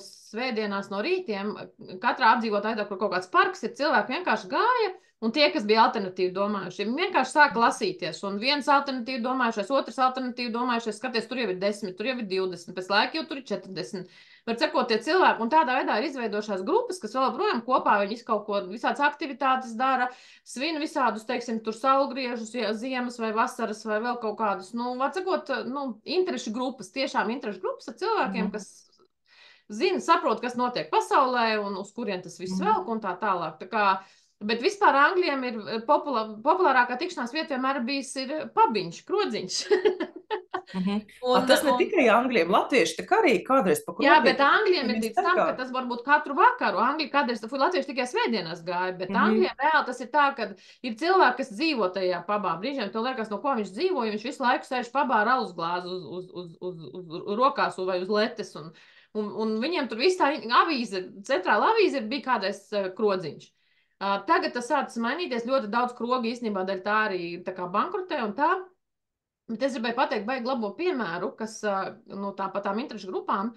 svētdienās no rītiem. Katrā apdzīvotājā, kur kaut kāds parks ir, cilvēki vienkārši gāja, un tie, kas bija alternatīvi domājuši, vienkārši sāka lasīties. Un viens alternatīvi domājušais, otrs alternatīvi domājušais, skaties, tur jau ir 10, tur jau ir 20, pēc laika jau tur ir 40. Var sakot, tie cilvēki, un tādā veidā ir izveidošās grupas, kas vēl projām kopā, viņi kaut ko, visādas aktivitātes dara, svin visādus, teiksim, tur saulgriežus, ziemas vai vasaras vai vēl kaut kādus, var sakot, interešu grupas, tiešām interešu grupas ar cilvēkiem, kas zina, saprot, kas notiek pasaulē un uz kurien tas viss velk un tā tālāk. Tā kā, bet vispār Angļiem ir populārākā tikšanās vieta vienmēr bijis ir pabiņš, krodziņš. Tas ne tikai Angļiem, latvieši tā arī kādreiz pa krodziņu. Jā, bet Angļiem ir līdz tam, ka tas varbūt katru vakaru. Angļi kādreiz, latvieši tikai svētdienās gāja, bet Angļiem reāli tas ir tā, ka ir cilvēki, kas dzīvo tajā pabā. Brīžiem tev liekas, no ko viņš dzīvo, jo viņš visu laiku sēž pabā ar alus glāzi uz rokās vai uz letes. Un viņiem tur viss tā avīze, centrāla avīze bija kādreiz krodziņš. Tagad tas sācis mainīties, ļoti daudz krogi īstenībā dēļ tā arī tā kā bankrotē un tā. Bet es gribēju pateikt baigi labo piemēru, kas par tām interešu grupām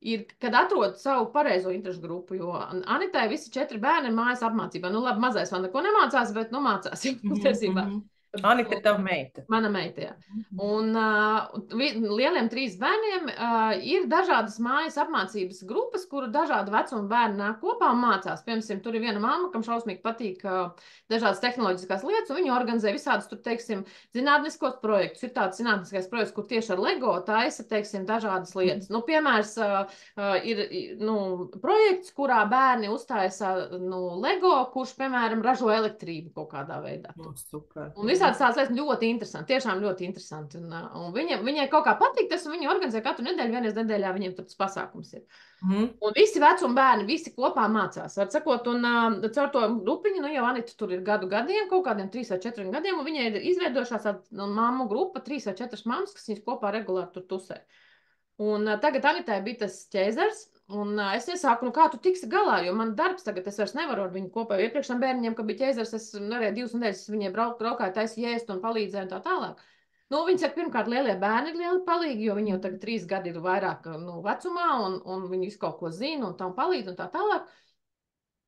ir, kad atrod savu pareizo interešu grupu, jo Anitai visi 4 bērni ir mājas apmācībā. Labi, mazais vēl neko nemācās, bet mācās jau patiesībā. Anita ir tava meita. Mana meita, jā. Un lieliem 3 bērniem ir dažādas mājas apmācības grupas, kuru dažādu vecumu bērni nāk kopā un mācās. Piemēram, tur ir viena mamma, kam šausmīgi patīk dažādas tehnoloģiskās lietas, un viņi organizē visādus, tur, teiksim, zinātniskos projektus. Ir tāds zinātniskais projekts, kur tieši ar Lego taisa, teiksim, dažādas lietas. Nu, piemērs ir projekts, kurā bērni uztaisa Lego, kurš, piemēram, ražo elektrību kaut kādā veidā. Super. Un visādas tādas lietas ļoti interesanti, tiešām ļoti interesanti. Un viņai kaut kā patīk tas, un viņi organizē katru nedēļu, vienreiz nedēļā viņiem tas pasākums ir. Un visi vecuma bērni, visi kopā mācās. Var sakot, un caur to grupiņu, jau Anita tur ir gadiem, kaut kādiem 3 vai 4 gadiem, un viņai ir izveidojušās mammu grupa, 3 vai 4 mammas, kas viņas kopā regulāri tur tusē. Un tagad Anitai bija tas ķēzars. Un es iesāku, kā tu tiksi galā, jo man darbs tagad, es vairs nevaru ar viņu kopā. Iepriekšējiem bērniem, kad bija ķēzars, es varēju 2 nedēļas viņai braukāju, taisīju ēst un palīdzēju un tā tālāk. Viņi saka, pirmkārt, lielie bērni ir lieli palīgi, jo viņi jau tagad 3 gadi ir vairāk vecumā, un viņi visu kaut ko zina un tam palīdz un tā tālāk.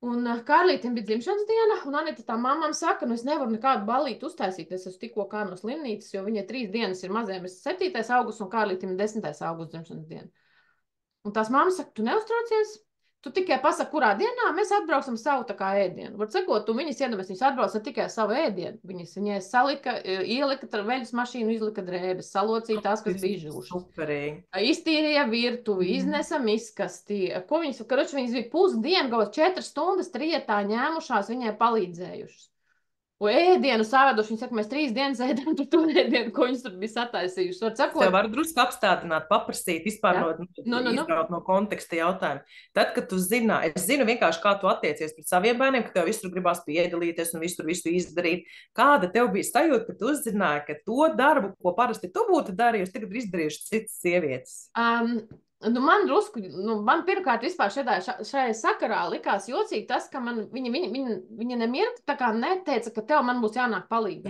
Un Kārlītim bija dzimšanas diena, un Anita tā mammam saka, es nevaru nekādu balīti uztaisīt, es esmu tikko kā no slimnīcas, jo viņai 3 dienas ir mazajam, es 7. augusts, un Kārlītim ir 10. augusts dzimšanas diena. Un tās mammas saka, tu neuztraucies, tu tikai pasaki, kurā dienā mēs atbrauksim savu tā kā ēdienu. Var sakot, tu viņas iedomājies, viņas atbrauca tikai savu ēdienu. Viņai salika, ielika veļas mašīnu, izlika drēbes, salocīja tās, kas bija žūšas. Iztīrīja virtuvi, iznesa miskasti. Ko viņas bija pusdienu, kaut 4 stundas trietā ņēmušās, viņai palīdzējušas. Un ēdienu saveduši, viņi saka, mēs 3 dienas ēdam to ēdienu, ko viņas tur bija sataisījuši. Tev var drusku apstādināt, paprasīt, vispār izbraut no konteksta jautājumu. Tad, kad tu zināji, es zinu vienkārši, kā tu attiecies pret saviem bērniem, ka tev visur gribās piedalīties un visu izdarīt. Kāda tev bija sajūta, ka tu uzzināji, ka to darbu, ko parasti tu būtu darījusi, tagad ir izdarījuši citas sievietes? Man pirmkārt vispār šajā sakarā likās jocīgi tas, ka viņa nemirti tā kā neteica, ka tev man būs jānāk palīgā.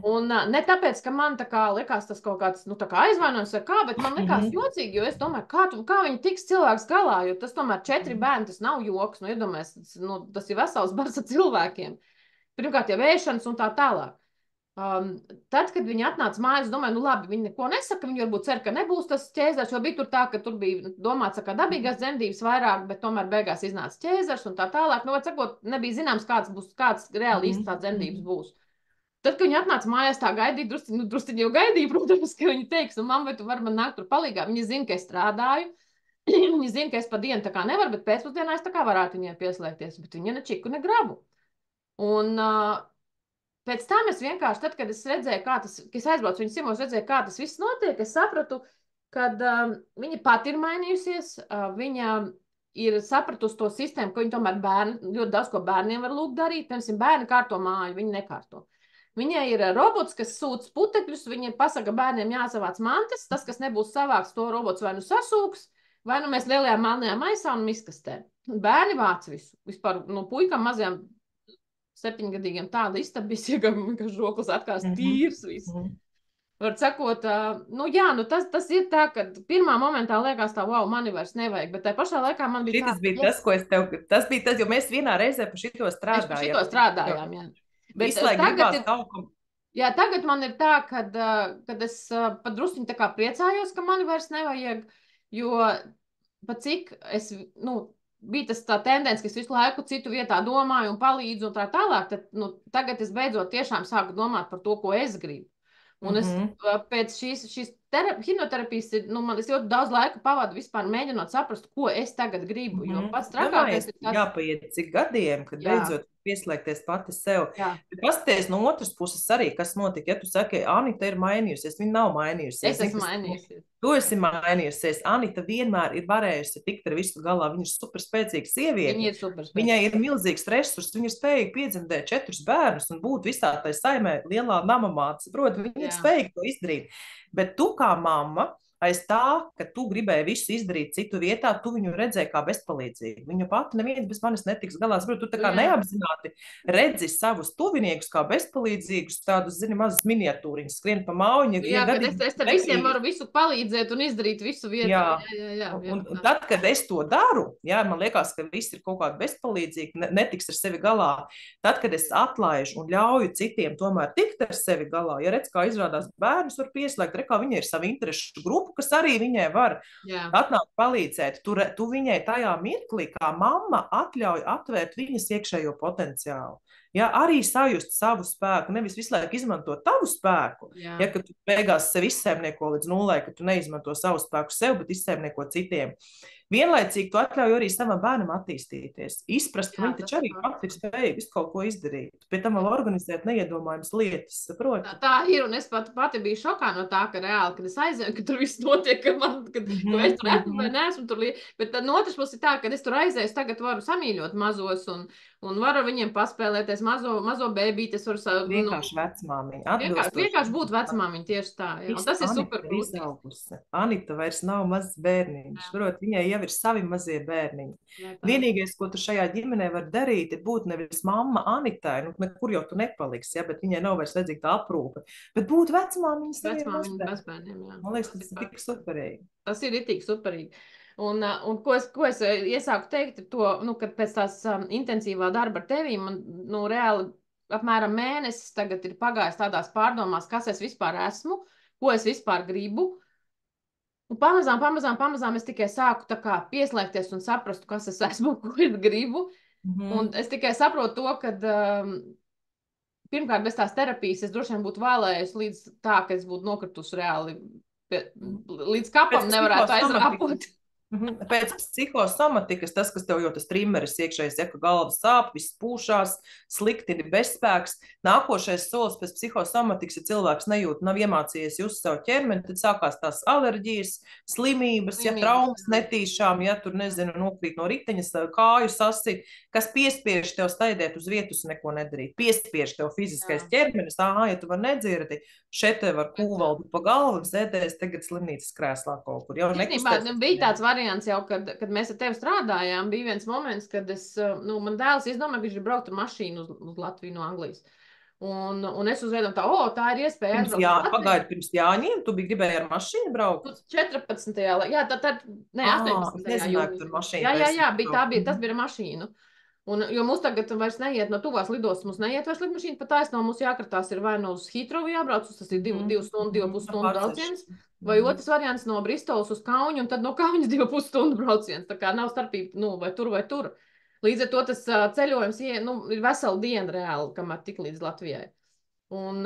Un ne tāpēc, ka man tā kā likās tas kaut kāds, tā kā aizvainojums vai kā, bet man likās jocīgi, jo es domāju, kā viņi tiks cilvēks galā, jo tas tomēr 4 bērni, tas nav joks, iedomājies, tas ir vesels bars ar cilvēkiem. Pirmkārt jau ēšanas un tā tālāk. Tad, kad viņi atnāca mājās, domāju, labi, viņi neko nesaka, viņi varbūt cer, ka nebūs tas ķēzars, jo bija tur tā, ka tur bija domāts, kā dabīgās dzemdības vairāk, bet tomēr beigās iznāca ķēzars un tā tālāk. Var sakot, nebija zināms, kāds reāli īsti tās dzemdības būs. Tad, kad viņi atnāca mājās, tā gaidīja, drusciņi jau gaidīja, protams, ka viņi teiks, mamma, vai tu vari man nākt tur palīgā? Viņi zina, ka es strādāju, viņi zina, ka es pa dienu tā kā nevaru, bet pēcpusdienā es tā kā varētu viņai pieslēgties, bet viņa ne čiku, ne grabu. Un pēc tam es vienkārši, tad, kad es redzēju, es aizbraucu viņas ciemos, redzēju, kā tas viss notiek, es sapratu, ka viņa pati ir mainījusies, viņa ir sapratusi to sistēmu, ka viņa tomēr ļoti daudz ko bērniem var lūgt darīt, piemēram, bērni kārto māju, viņi nekārto. Viņai ir robots, kas sūc putekļus, viņa pasaka bērniem jāsavāc mantas, tas, kas nebūs savāks, to robots vai nu sasūks, vai nu mēs lielajā melnajā maisā un miskastē. Bērni vāc visu, vispār puikam mazajām 7-gadīgiem tāda istaba bija, ka vienkārši žoklis atkās tīrs viss. Var sakot, tas ir tā, ka pirmā momentā liekas tā, wow, mani vairs nevajag, bet tā pašā laikā man bija tas bija tas, ko es tev, tas bija tas, jo mēs vienā reizē par šito strādājām. Mēs par šito strādājām, jā. Bet tagad man ir tā, kad es pat drusciņi tā kā priecājos, ka mani vairs nevajag, jo pat cik es, bija tas tā tendence, ka es visu laiku citu vietā domāju un palīdzu un tā tālāk, tad tagad es beidzot tiešām sāku domāt par to, ko es gribu. Un es pēc šīs hipnoterapijas, man es ļoti daudz laika pavadu vispār mēģinot saprast, ko es tagad gribu, jo pats trakākais ir tas... Jāpaiet cik gadiem, kad beidzot pieslēgties pati sev. Bet paskaties no otras puses arī, kas notika, ja tu saki, Anita ir mainījusies, viņa nav mainījusies. Es esmu mainījusies. Tu esi mainījusies. Anita vienmēr ir varējusi tikt ar visu galā. Viņa ir superspēcīga sieviete. Viņa ir superspēcīga. Viņai ir milzīgs resurs. Viņa ir spējīga piedzemdēt 4 bērnus un būt visā tai saimē lielā namamātes. Proti, viņa ir spējīga to izdarīt. Bet tu kā mamma aiz tā, ka tu gribēji visu izdarīt citu vietā, tu viņu redzēji kā bezpalīdzīgu. Viņa pati neviens bez manis netiks galā. Tu tā kā neapzināti redzi savus tuviniekus kā bezpalīdzīgus, tādus, zini, mazas miniatūriņas, skrien pa mauņu. Jā, kad es te visiem varu visu palīdzēt un izdarīt visu vietā. Jā. Un tad, kad es to daru, jā, man liekas, ka viss ir kaut kādi bezpalīdzīgi, netiks ar sevi galā. Tad, kad es atlaižu un ļauju citiem tomēr tikt ar sevi galā, ja redz, kā izrādās bērnus var pieslēgt, kā viņai ir sava interešu grupa, kas arī viņai var atnākt palīdzēt. Tu viņai tajā mirklī, kā mamma, atļauj atvērt viņas iekšējo potenciālu. Ja, arī sajust savu spēku, nevis visu laiku izmantot tavu spēku, ja, ka tu beigās sevi izsaimnieko līdz nulē, ka tu neizmanto savu spēku sev, bet izsaimnieko citiem. Vienlaicīgi tu atļauj arī savam bērnam attīstīties, izprast, ka viņi taču arī pati ir spējīgi visu kaut ko izdarīt, pie tam vēl organizēt neiedomājamas lietas, saproti? Tā ir, un es pati biju šokā no tā, ka reāli, kad es aizēju, ka tur viss notiek, ka es tur esmu vai neesmu tur, bet tad no otras puses ir tā, ka es tur aizēju, es tagad varu samīļot mazos un varu viņiem paspēlēties mazo bēbīti, es varu vienkārši vecmāmiņa. Vienkārši būt vecmāmiņa, tieši tā. Jā. Un tas ir super krūti. Anita vairs nav mazs bērniņš. Varot, viņai jau ir savi mazie bērniņi. Vienīgais, ko tu šajā ģimenē var darīt, ir būt nevis mamma Anitai, nekur jau tu nepaliksi, ja, bet viņai nav vairs vajadzīga tā aprūpe. Bet būt vecmāmiņa saviem mazbērniem. Man liekas, tas ir tik superīgi. Tas ir tik superīgi. Un ko es iesāku teikt, to, kad pēc tās intensīvā darba ar tevi, man reāli apmēram mēnesis tagad ir pagājis tādās pārdomās, kas es vispār esmu, ko es vispār gribu. Un pamazām es tikai sāku tā kā pieslēgties un saprastu, kas es esmu, ko es gribu. Un es tikai saprotu to, ka pirmkārt bez tās terapijas es droši vien būtu vēlējusi līdz tā, ka es būtu nokritusi reāli, līdz kapam nevarētu aizrāpot. Pēc psihosomatikas, tas, kas tev jau tas trimmeris iekšējais, ja, ka galva sāp, viss pūšās, slikti ir bezspēks. Nākošais solis pēc psihosomatikas, ja cilvēks nejūt, nav iemācījies just savu ķermeni, tad sākās tās alerģijas, slimības, ja traumas netīšām, ja tur, nezinu, nokrīt no riteņas, kāju sasit, kas piespiež tev staidēt uz vietus un neko nedarīt. Piespiež tev fiziskais ķermenis, ja tu var nedzirdi, šeit tev var kūvaldu pa galvu, sēdēs tagad slimnīcas krēslā kaut kur. Bija tāds variants jau, kad mēs ar tevi strādājām, bija viens moments, kad man dēls izdomāja, ka viņš ir braukt ar mašīnu uz Latviju no Anglijas. Un es uzveidam tā, tā ir iespēja aizbraukt. Pagaidi pirms Jāņiem, tu biji gribēji ar mašīnu braukt? 14. Jā, tad, ne, 18. Jā, tas bija ar mašīnu. Jo mums tagad vairs neiet no tuvās lidostas, mums neiet vairs lidmašīna, pat taisno mums jākartās ir vai no uz Hitrovu jābrauc, tas ir 2 stundu, 2,5 stundu brauciens, vai otrs variants no Bristolas uz Kauņu, un tad no Kauņas 2,5 stundu brauciens, tā kā nav starpība, vai tur. Līdz ar to tas ceļojums ir vesela diena reāli, kamēr tik līdz Latvijai. Un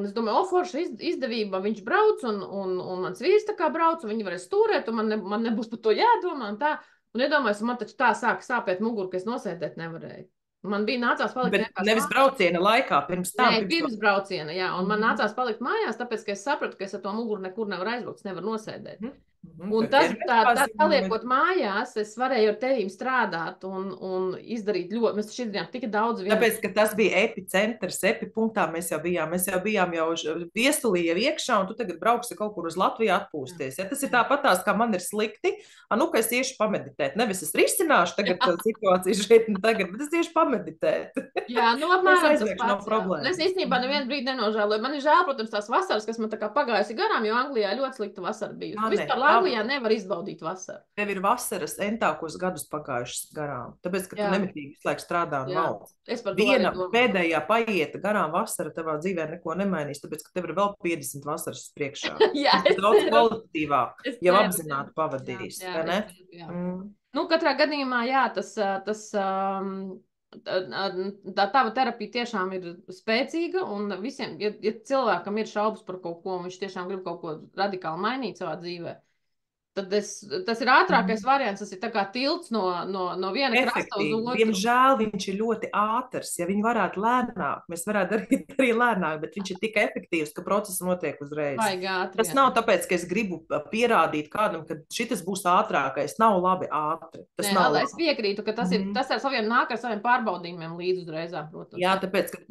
es domāju, forša izdevība, viņš brauc, un mans vīrs tā kā brauc, un viņi varēs stūrēt, un man nebūs par to jādomā, un tā. Un iedomājos, man taču tā sāka sāpēt muguru, ka es nosēdēt nevarēju. Man bija nācās palikt vienkārši nevis brauciena laikā, pirms tam. Nē, pirms brauciena, jā. Un man nācās palikt mājās, tāpēc, ka es sapratu, ka es ar to muguru nekur nevaru aizbraukt, nevaru nosēdēt. Un tas, tā paliekot mājās, es varēju ar tevīm strādāt un izdarīt ļoti, mēs taču izdarījām tik daudz vienā. Tāpēc, ka tas bija epicentrs, epipunktā mēs jau bijām viestulī jau iekšā, un tu tagad brauksi kaut kur uz Latviju atpūsties. Ja? Tas ir tāpatās, kā man ir slikti, ka es iešu pameditēt. Nevis es risināšu tagad situāciju šeit un tagad, bet es iešu pameditēt. Jā, apmēram tas pats. Es īstenībā nevienu brīdi nenožēloju. Man ir žēl, protams, tās vasaras, kas man tā kā pagājusi garām, jo Anglijā ļoti slikta vasara bijusi. Anglijā nevar izbaudīt vasaru. Tev ir vasaras entākos gadus pagājušas garām, tāpēc, ka tu nemitīgi visu laiku strādā un valc. Viena pēdējā paieta garām vasara tavā dzīvē neko nemainīs, tāpēc, ka tev ir vēl 50 vasaras priekšā. Tas daudz kvalitatīvāk, jau apzināti pavadījis, vai ne? Katrā gadījumā, jā, tā tava terapija tiešām ir spēcīga, un visiem, ja cilvēkam ir šaubas par kaut ko, un viņš tiešām grib kaut ko radikāli mainīt savā dzīvē, Tad tas ir ātrākais variants, tas ir tā kā tilts no viena krasta uz Efektīvi. otru. Diemžēl viņš ir ļoti ātrs. Ja viņi varētu lēnāk, mēs varētu darīt arī lēnāk, bet viņš ir tik efektīvs, ka process notiek uzreiz. Vajag ātri. Tas nav tāpēc, ka es gribu pierādīt kādam, ka šis būs ātrākais. Nav labi ātri. Tas Nē, nav es piekrītu, ka tas ar saviem nāk ar saviem pārbaudījumiem līdz uzreizā, protams. Jā, tāpēc, ka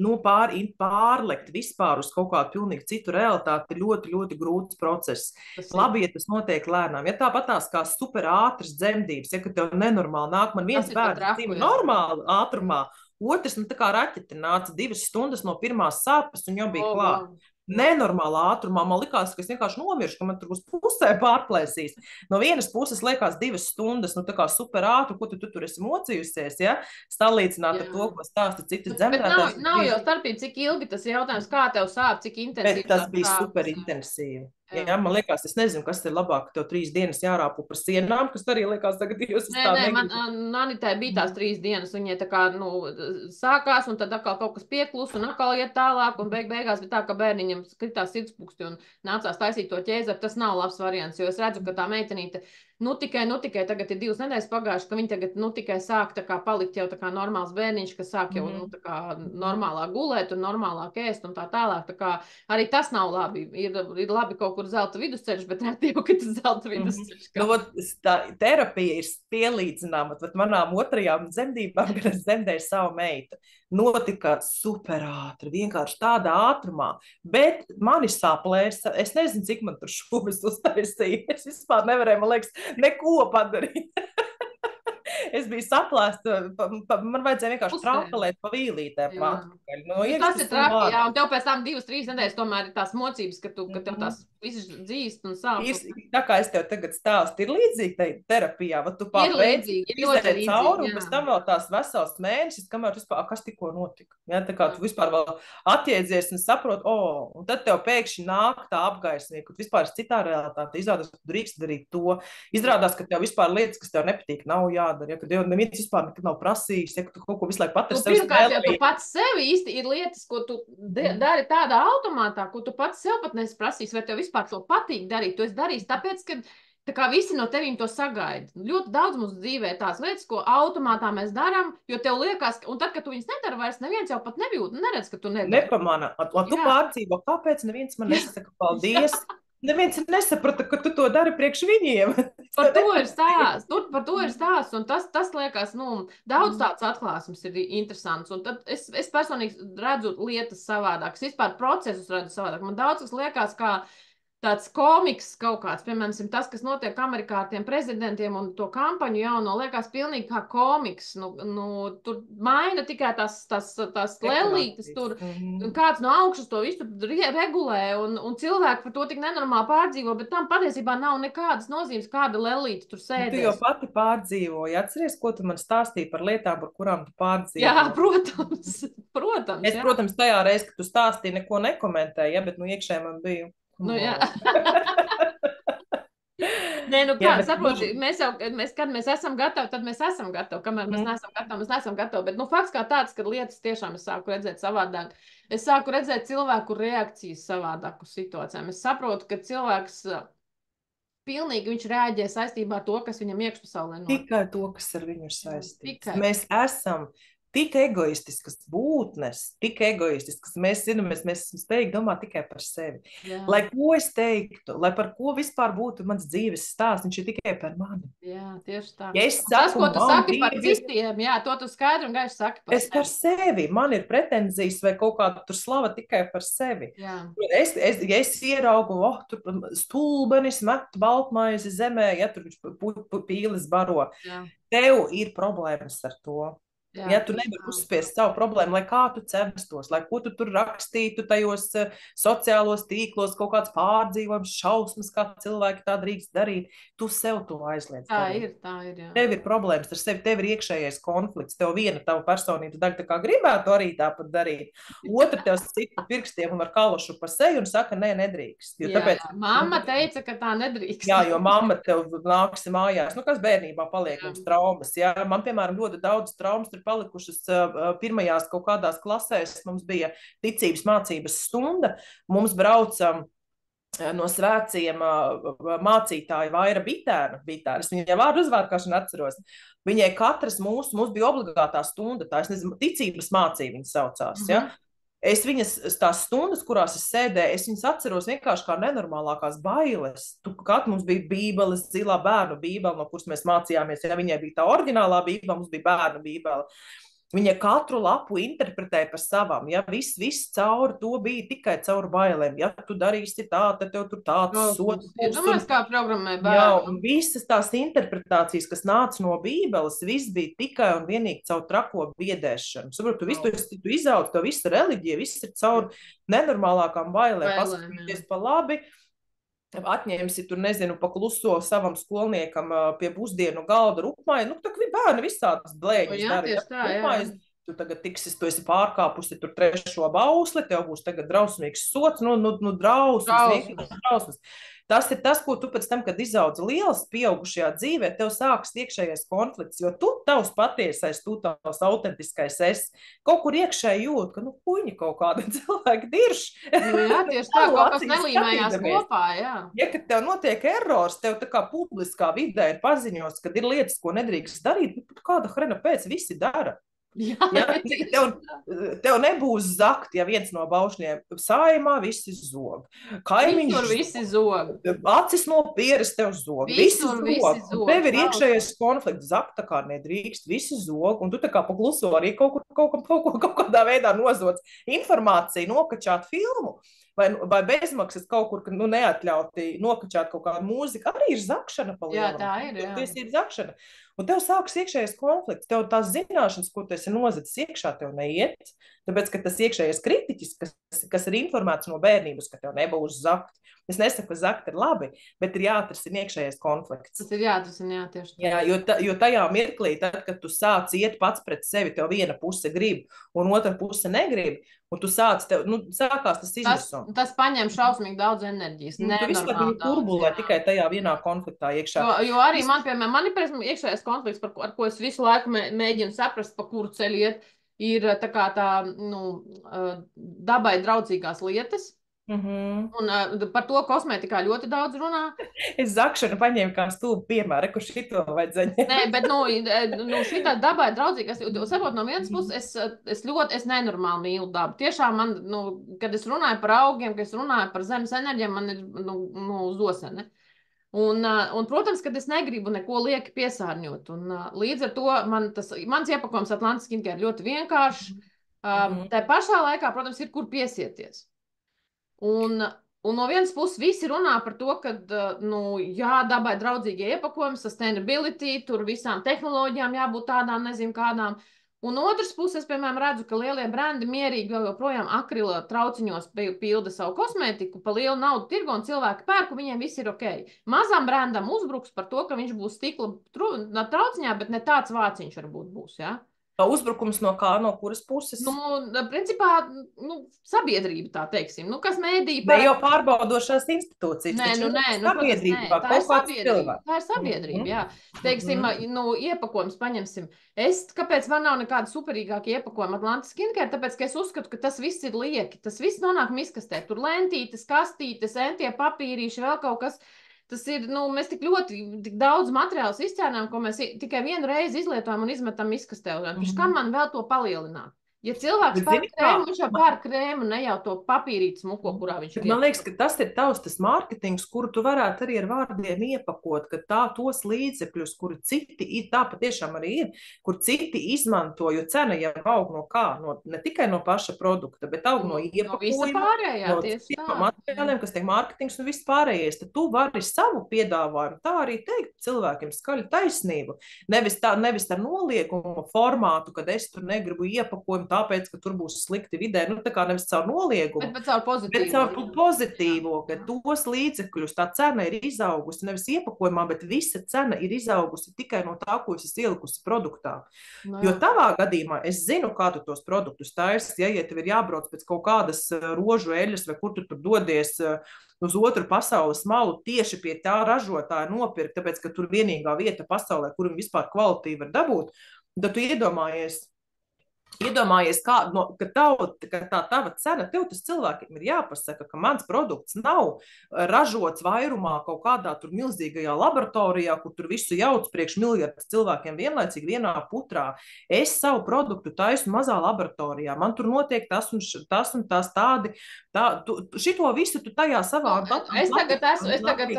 pārlekt vispār uz kaut kādu pilnīgi citu realitāti ir ļoti, ļoti grūts process. Labi, ja tas notiek lēnām. Ja tāpatās kā super ātras dzemdības, ja ka tev nenormāli nāk, man viens bērns dzīvo normāli ātrumā, otrs, tā kā raķete nāca 2 stundas no pirmās sāpes un jau bija klāt. Nenormālā ātrumā man likās, ka es vienkārši nomiršu, ka man tur būs pusē pārplēsīs. No vienas puses liekas 2 stundas, tā kā super ātri, ko tu tur esi mocījusies, ja? Salīdzināt ar to, ko stāsta citas dzemdētājs. Bet nav jau starpība, cik ilgi tas jautājums, kā tev sāp, cik intensīvi. Bet tas bija super intensīvi. Jā, man liekas, es nezinu, kas ir labāk, tev 3 dienas jārāpo par sienām, kas arī liekas tagad jūs Nē, Anitai bija tās 3 dienas, viņai tā kā, sākās, un tad atkal kaut kas pieklus, un atkal iet tālāk, un beigās bija tā, ka bērniņam skritās sirdspūksti un nācās taisīt to ķēzari. Tas nav labs variants, jo es redzu, ka tā meitenīte tikai tagad ir 2 nedēļas pagājušas, ka viņi tagad tikai sāk tā kā palikt jau tā kā normāls bērniņš, kas sāk jau tā kā normālā gulēt un normālāk ēst un tā tālāk. Tā kā arī tas nav labi. Ir labi kaut kur zelta vidusceļš, bet reti jau, ka tas zelta vidusceļš. Tā terapija ir pielīdzināma. Manām 2. dzemdībām, kad es dzemdēju savu meitu, notika super ātri, vienkārši tādā ātrumā. Bet mani saplēsa, es nezinu, cik man tur šūvis uztaisīja. Es vispār nevarēju, man liekas, neko padarīt. Es biju saplēsta, man vajadzēja vienkārši trampelēt pa vīlītēm. Tas ir traki, jā, un tev pēc tam 2-3 nedēļas tomēr ir tās mocības, ka tev tās visas dzīst un sāp. Tā kā es tev tagad stāstu, ir līdzīgi tai terapijā, tu pārbeidzi, izēji cauri, un pēc tam vēl tās vesels mēnesis, kamēr vispār, kas tikko notika. Ja, tā kā tu vispār vēl atjēdzies un saproti, un tad tev pēkšņi nāk tā apgaismība, ka vispār citā realitāte izrādās, ka tu drīkst darīt to. Izrādās, ka tev vispār lietas, kas tev nepatīk, nav jādara. Ja, ka tev neviens vispār nekad nav prasījis, ja tu kaut ko visu laiku pati ar sevi spēlēji. Pirmkārt, ja tu pats sev īsti ir lietas, ko tu dari tādā automātā, ko tu pats sev pat nesi prasījis, vai tev vispār to patīk darīt. Tu esi darījis tāpēc, ka tā kā visi no tevīm to sagaida. Ļoti daudz mums dzīvē tās lietas, ko automātā mēs darām, jo tev liekas, un tad, kad tu viņas nedara vairs, neviens jau pat neredz, ka tu nedari. Nepamana. Tu pārdzīvo, kāpēc neviens man nesaka paldies? Neviens nesaprata, ka tu to dari priekš viņiem. Par to ir stāsts, un tas liekas, daudz tāds atklāsums ir interesants, un tad es personīgi redzu lietas savādāk, es vispār procesus redzu savādāk. Man daudz kas liekas kā tāds komiks kaut kāds, piemēram, tas, kas notiek Amerikā ar tiem prezidentiem un to kampaņu jauno, liekas pilnīgi kā komiks. Tur maina tikai tās lelītes, tur kāds no augšas to visu regulē, un cilvēki par to tik nenormāli pārdzīvo, bet tam patiesībā nav nekādas nozīmes, kāda lelīte tur sēdēs. Tu jau pati pārdzīvoji. Atceries, ko tu man stāstīji par lietām, par kurām tu pārdzīvoji? Jā, protams. Es, protams, tajā reiz, kad tu stāstīji, neko nekomentēju, ja, bet iekšē man bija. Jā. Nē, kā, saproti, kad mēs esam gatavi, tad mēs esam gatavi. Kamēr mēs neesam gatavi, mēs neesam gatavi. Bet fakts kā tāds, ka lietas tiešām es sāku redzēt savādāk. Es sāku redzēt cilvēku reakcijas savādāk uz situācijām. Es saprotu, ka cilvēks pilnīgi viņš reaģē saistībā ar to, kas viņam iekšpasaulē notiek. Tikai to, kas ar viņu ir saistīts. Mēs esam tik egoistiskas būtnes, tik egoistiskas. Mēs esam spējīgi domāt tikai par sevi. Jā. Lai ko es teiktu, lai par ko vispār būtu mans dzīves stāsts, viņš ir tikai par mani. Jā, tieši tā. Ja tas, ko tu saki par citiem, jā, to tu skaidri un gaiši saki par sevi. Es par sevi, man ir pretenzijas vai kaut kāda tur slava tikai par sevi. Jā. Ja es ieraugu, tur stulbenis met baltmaizi zemē, ja tur pīles baro, jā. Tev ir problēmas ar to. Jā, ja tu nevari uzspiest savu problēmu, lai kā tu censtos, lai ko tu tur rakstītu tajos sociālos tīklos, kaut kāds pārdzīvojums, šausmas, kā cilvēki tā drīkst darīt, tu sev to aizliedz. Tā ir, jā. Tev ir problēmas ar sevi, tev ir iekšējais konflikts, tev viena tava personības daļa tā kā gribētu arī tāpat darīt, otra tev cita pirkstiem un ar kalošu pa seju un saka, nē, nedrīkst. Jo tāpēc, mamma teica, ka tā nedrīkst. Jā, jo mamma tev nāksi mājās, kas bērnībā paliek mums traumas, jā. Man, piemēram, ļoti daudz traumas palikušas pirmajās kaut kādās klasēs, mums bija ticības mācības stunda, mums brauca no svētkiem mācītāja Vaira Bitēna. Es viņai vārdu uzvārdu atceros. Viņai mums bija obligātā stunda, tā es nezinu, ticības mācība viņa saucās. Ja? Es viņas, tās stundas, kurās es sēdēju, es viņas atceros vienkārši kā nenormālākās bailes. Kad mums bija bībeles, zilā bērnu bībele, no kuras mēs mācījāmies, ja viņai bija tā oriģinālā bībele, mums bija bērnu bībele. Viņa katru lapu interpretēja par savām. Ja? Viss cauri to bija tikai caur bailēm. Ja tu darīsi tā, tad tev tur tāds sots. Domāju, kā programmē bērnu. Jā, un visas tās interpretācijas, kas nāca no bībeles, viss bija tikai un vienīgi caur trako biedēšanu. Saprot, tu izaugi, to visu reliģiju, viss ir caur nenormālākām bailēm. Paskatīties pa labi. Atņemsi tur, nezinu, pa kluso savam skolniekam pie pusdienu galda rupmai, nu, tā kā bērni visādas blēņas dara. Tu tagad tu esi pārkāpusi tur 3. bausli, tev būs tagad drausmīgs sots, drausmas. Tas ir tas, ko tu pēc tam, kad izaudzi liels pieaugušajā dzīvē, tev sāks iekšējais konflikts, jo tavs patiesais, tavs autentiskais kaut kur iekšēji jūt, ka, puņi kaut kāda cilvēka dirš. Jā, tieši tā, kaut kas nelīmējās kopā, jā. Ja, kad tev notiek errors, tev tā kā publiskā vidē ir paziņots, kad ir lietas, ko nedrīkst darīt, kāda hrena pēc visi dara. Jā, tev nebūs zakt, ja viens no baušņiem saimā visi zog. Kaimiņš tur visi zog. Acis no pieres tev zog. Visi zog. Tev ir iekšējais konflikts, zakt tā kā nedrīkst, visi zog, un tu tā kā pakluso arī kaut kādā veidā nozoc informāciju, nokačāt filmu. Vai bezmaksas kaut kur, neatļauti nokačāt kaut kādu mūziku, arī ir zakšana pa lielam. Jā, tā ir, jā. Tas ir zakšana. Un tev sāks iekšējais konflikts, tev tās zināšanas, ko tu esi nozadzis iekšā, tev neiet, tāpēc, ka tas iekšējais kritiķis, kas ir informēts no bērnības, ka tev nebūs zakt. Es nesaku, ka zakt ir labi, bet ir jāatrisina iekšējais konflikts. Tas ir jāatrisina, jā, tieši tā. Jā, jo tajā mirklī, tad, kad tu sāc iet pats pret sevi, tev viena puse grib un otra puse negrib, un tu sākās tas izmisums. Tas paņem šausmīgi daudz enerģijas. Tu visu laiku turbulē tikai tajā vienā konfliktā iekšā. Jo arī man ir iekšējais konflikts, ar ko es visu laiku mēģinu saprast, pa kuru ceļu iet, ir dabai draudzīgās lietas. Un par to kosmētikā ļoti daudz runā. Es zakšanu paņēmu kā stulbu piemēru, kur šito vajadzēja. Nē, bet šitā dabai draudzīgās, saprot, no vienas puses, es nenormāli mīlu dabu. Tiešām man, kad es runāju par augiem, kad es runāju par zemes enerģiem, man ir zosene. Un, protams, kad es negribu neko lieki piesārņot. Un, līdz ar to mans iepakojums Atlantis Skincare ļoti vienkāršs. Tā pašā laikā, protams, ir kur piesieties. Un no vienas puses visi runā par to, ka, jā, dabai draudzīgie iepakojumi, sustainability, tur visām tehnoloģijām jābūt tādām, nezinu kādām. Un no otras puses, piemēram, redzu, ka lielie brendi mierīgi vēl joprojām akrila trauciņos pilda savu kosmētiku, pa lielu naudu tirgo un cilvēki pērku, viņiem viss ir ok. Mazam brendam uzbruks par to, ka viņš būs stikla trauciņā, bet ne tāds vāciņš varbūt būs, jā. Uzbrukums no kā, no kuras puses? Principā, sabiedrība, tā teiksim. Kas mēdī... Ne jau pārbaudošās institūcijas. Nē, tā ir sabiedrība, jā. Teiksim, iepakojums paņemsim. Kāpēc man nav nekāda superīgāka iepakojuma Atlantis Skincare? Tāpēc, ka es uzskatu, ka tas viss ir lieki. Tas viss nonāk miskastē. Tur lentītes, kastītes, entie papīrīši, vēl kaut kas... Tas ir, mēs tik daudz materiālus izķērnām, ko mēs tikai vienu reizi izlietojam un izmetam miskastē. Kam man vēl to palielināt? Ja cilvēks pērk krēmu, viņš jau pērk krēmu, ne jau to papīrīti smuko, kurā viņš ir. Man liekas, ka tas ir tas mārketings, kuru tu varētu arī ar vārdiem iepakot, ka tos līdzekļus, kuri citi, tā patiešām arī ir, kur citi izmanto, jo cena jau aug no kā, ne tikai no paša produkta, bet aug no iepakojuma, no citiem materiāliem, kas tiek mārketings un viss pārējais. Tad tu vari savu piedāvājumu tā arī teikt cilvēkiem skaļu taisnību. Nevis ar noliekumu formātu, kad es tur negribu iepakojumu, tāpēc, ka tur būs slikti vidē, tā kā nevis caur noliegumu, bet caur pozitīvo, ka tos līdzekļus, tā cena ir izaugusi, nevis iepakojumā, bet visa cena ir izaugusi tikai no tā, ko es ielikusi produktā. Jo tavā gadījumā es zinu, kā tu tos produktus taisi, ja tev ir jābrauc pēc kaut kādas rožu eļas, vai kur tu tur dodies uz otru pasaules malu tieši pie tā ražotāja nopirkt, tāpēc, ka tur vienīgā vieta pasaulē, kur viņi vispār kvalitīvi var dabūt, tad tu iedomājies, Iedomājies, ka tā tava cena, tev tas cilvēkiem ir jāpasaka, ka mans produkts nav ražots vairumā kaut kādā tur milzīgajā laboratorijā, kur tur visu jauc priekš miljardus cilvēkiem vienlaicīgi vienā putrā. Es savu produktu taisu mazā laboratorijā, man tur notiek tas un tas tādi. Šito visu tu tajā savā... Es tagad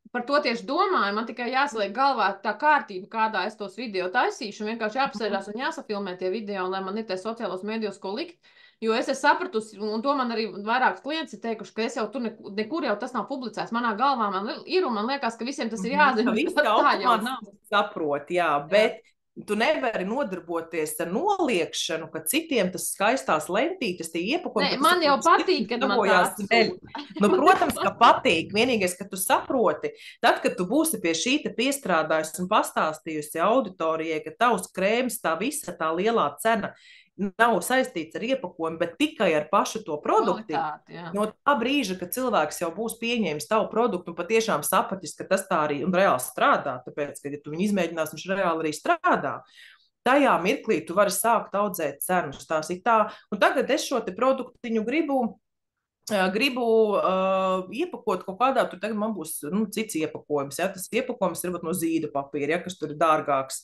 par to tieši domāju, man tikai jāsaliek galvā tā kārtība, kādā es tos video taisīšu, un vienkārši jāapsēžās un jāsafilmē tie video, un lai man ir tie sociālos mēdījos, ko likt, jo es esmu sapratusi, un to man arī vairākas klients ir teikuši, ka es jau tur nekur jau tas nav publicēts manā galvā, man ir, un man liekas, ka visiem tas ir jāzina. Visi automātiski saprot, jā, bet tu nevari nodarboties ar noliekšanu, ka citiem tas skaistās lentītes, tie iepakojumi... Man jau patīk, kad man tāds sūta. Protams, ka patīk. Vienīgais, ka tu saproti, tad, kad tu būsi pie šī te piestrādājusi un pastāstījusi auditorijai, ka tavs krēms, tā visa tā lielā cena nav saistīts ar iepakojumu, bet tikai ar pašu to produktu. No tā brīža, kad cilvēks jau būs pieņēmis tavu produktu un patiešām sapratis, ka tas tā arī un reāli strādā, tāpēc, ka ja tu viņu izmēģinās, viņš reāli arī strādā. Tajā mirklī tu vari sākt audzēt cenas. Tās ir tā. Un tagad es šo te produktiņu gribu iepakot kaut kādā, tur tagad man būs cits iepakojums, ja, tas iepakojums ir no zīda papīra, ja, kas tur ir dārgāks,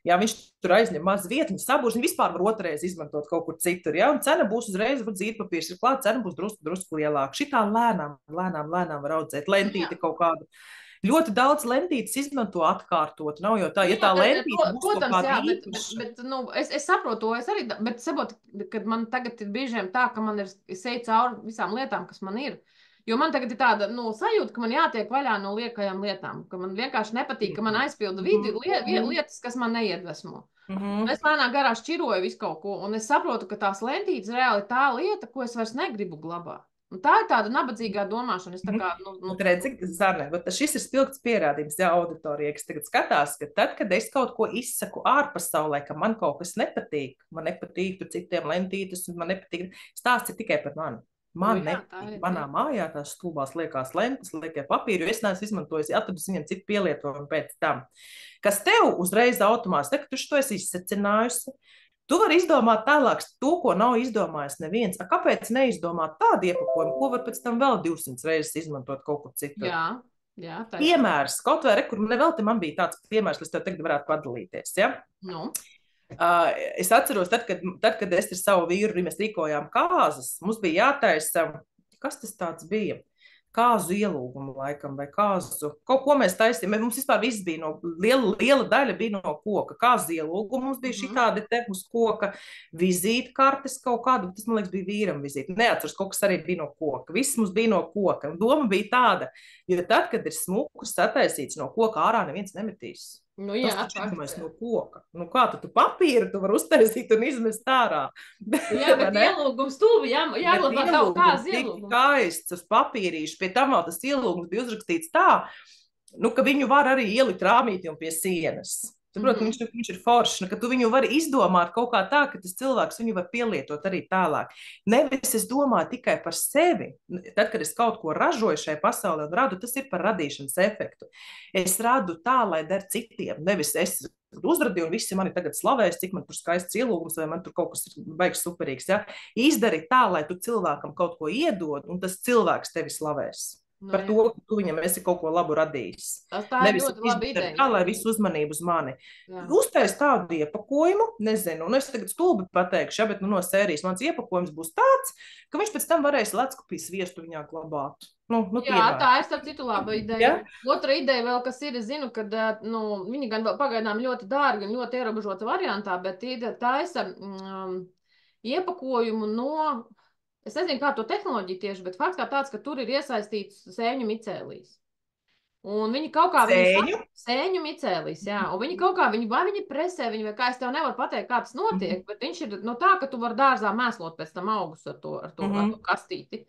ja, viņš tur aizņem maz vietu, viņš sabūs, viņš vispār var otrreiz izmantot kaut kur citur, ja, un cena būs uzreiz, zīda papīrs ir klāt, cena būs drusku lielāka, šitā lēnām var audzēt, lentīti kaut kādu. Ļoti daudz lentītes izmanto atkārtot. Nav jau tā, ja tā lentīte būs kaut kāda īpaša. Bet es saprotu to, bet saprotu, kad man tagad ir biežiem tā, ka man ir seja cauri visām lietām, kas man ir. Jo man tagad ir tāda sajūta, ka man jātiek vaļā no liekajām lietām, ka man vienkārši nepatīk, ka man aizpilda lietas, kas man neiedvesmo. Es lēnām garā šķiroju visu kaut ko, un es saprotu, ka tās lentītes reāli ir tā lieta, ko es vairs negribu glabāt. Un tā ir tāda nabadzīgā domāšana. Es tā kā, redzi, Zarne, šis ir spilgts pierādījums, ja, auditorijai, kas tagad skatās, ka tad, kad es kaut ko izsaku ārpasaulē, ka man kaut kas nepatīk, man nepatīk tur citiem lentītes, un man nepatīk, stāsts ir tikai par mani. Man nepatīk manā mājā tās stulbās liekās lentes, liekie papīri, jo es neesmu izmantojis, atradus viņam citu pielietojumu pēc tam. Kas tev uzreiz automātiski, kad tu šo esi izsecinājusi, tu vari izdomāt tālāk to, ko nav izdomājis neviens. Kāpēc neizdomāt tādu iepakojumu, ko var pēc tam vēl 200 reizes izmantot kaut kur citur? Jā, piemērs, kaut vai kur nevelti man bija tāds piemērs, lai es tev tagad varētu padalīties, ja? Es atceros, tad, kad es ar savu vīru, mēs rīkojām kāzas, mums bija jātaisa, kas tas tāds bija? Kāzu ielūgumu laikam, vai kāzu, kaut ko mēs taisījām, mums vispār viss bija liela daļa bija no koka, kāzu ielūgumu, mums bija šitādi te uz koka, vizītkartes kaut kādu, tas man liekas bija vīram vizīti, neatceros, kaut kas arī bija no koka, viss mums bija no koka, un doma bija tāda, jo tad, kad ir smukus sataisīts no koka, ārā neviens nemetīs. Tas taču no koka. Kā tu papīru tu var uztaisīt un izmest ārā? Jā, bet ielūgums tuvi, jāglabā kaut kāds ielūgums. Skaists uz papīrīšu, pie tam vēl tas ielūgums bija uzrakstīts tā, ka viņu var arī ielikt rāmīti un pie sienas. Protams, viņš ir foršs, ka tu viņu vari izdomāt kaut kā tā, ka tas cilvēks viņu var pielietot arī tālāk. Nevis es domāju tikai par sevi. Tad, kad es kaut ko ražoju šai pasaulē un radu, tas ir par radīšanas efektu. Es radu tā, lai der citiem. Nevis es uzradīju un visi mani tagad slavēs, cik man tur skaists ielūgums, vai man tur kaut kas ir baigs superīgs. Ja? Izdari tā, lai tu cilvēkam kaut ko iedod, un tas cilvēks tevi slavēs. Par to, ka tu viņam esi kaut ko labu radījis. Tā ir ļoti laba ideja. Tā, lai visu uzmanību uz mani. Uztais tādu iepakojumu, nezinu, un es tagad stulbi pateikšu, bet no sērijas mans iepakojums būs tāds, ka viņš pēc tam varēs leckupīs sviestu viņā glabāt. Tā ir starp citu laba ideja. Otra ideja vēl, kas ir, es zinu, ka viņi gan vēl pagaidām ļoti dārgi un ļoti ierobežota variantā, bet taisa iepakojumu no... Es nezinu, kā to tehnoloģiju tieši, bet fakts kā tāds, ka tur ir iesaistīts sēņu micēlijas. Un viņi kaut kā... Sēņu micēlijas, jā. Un viņi kaut kā, vai viņi presē, vai kā es tev nevaru pateikt, kā tas notiek, bet viņš ir tā, ka tu vari dārzā mēslot pēc tam augus ar to kastīti.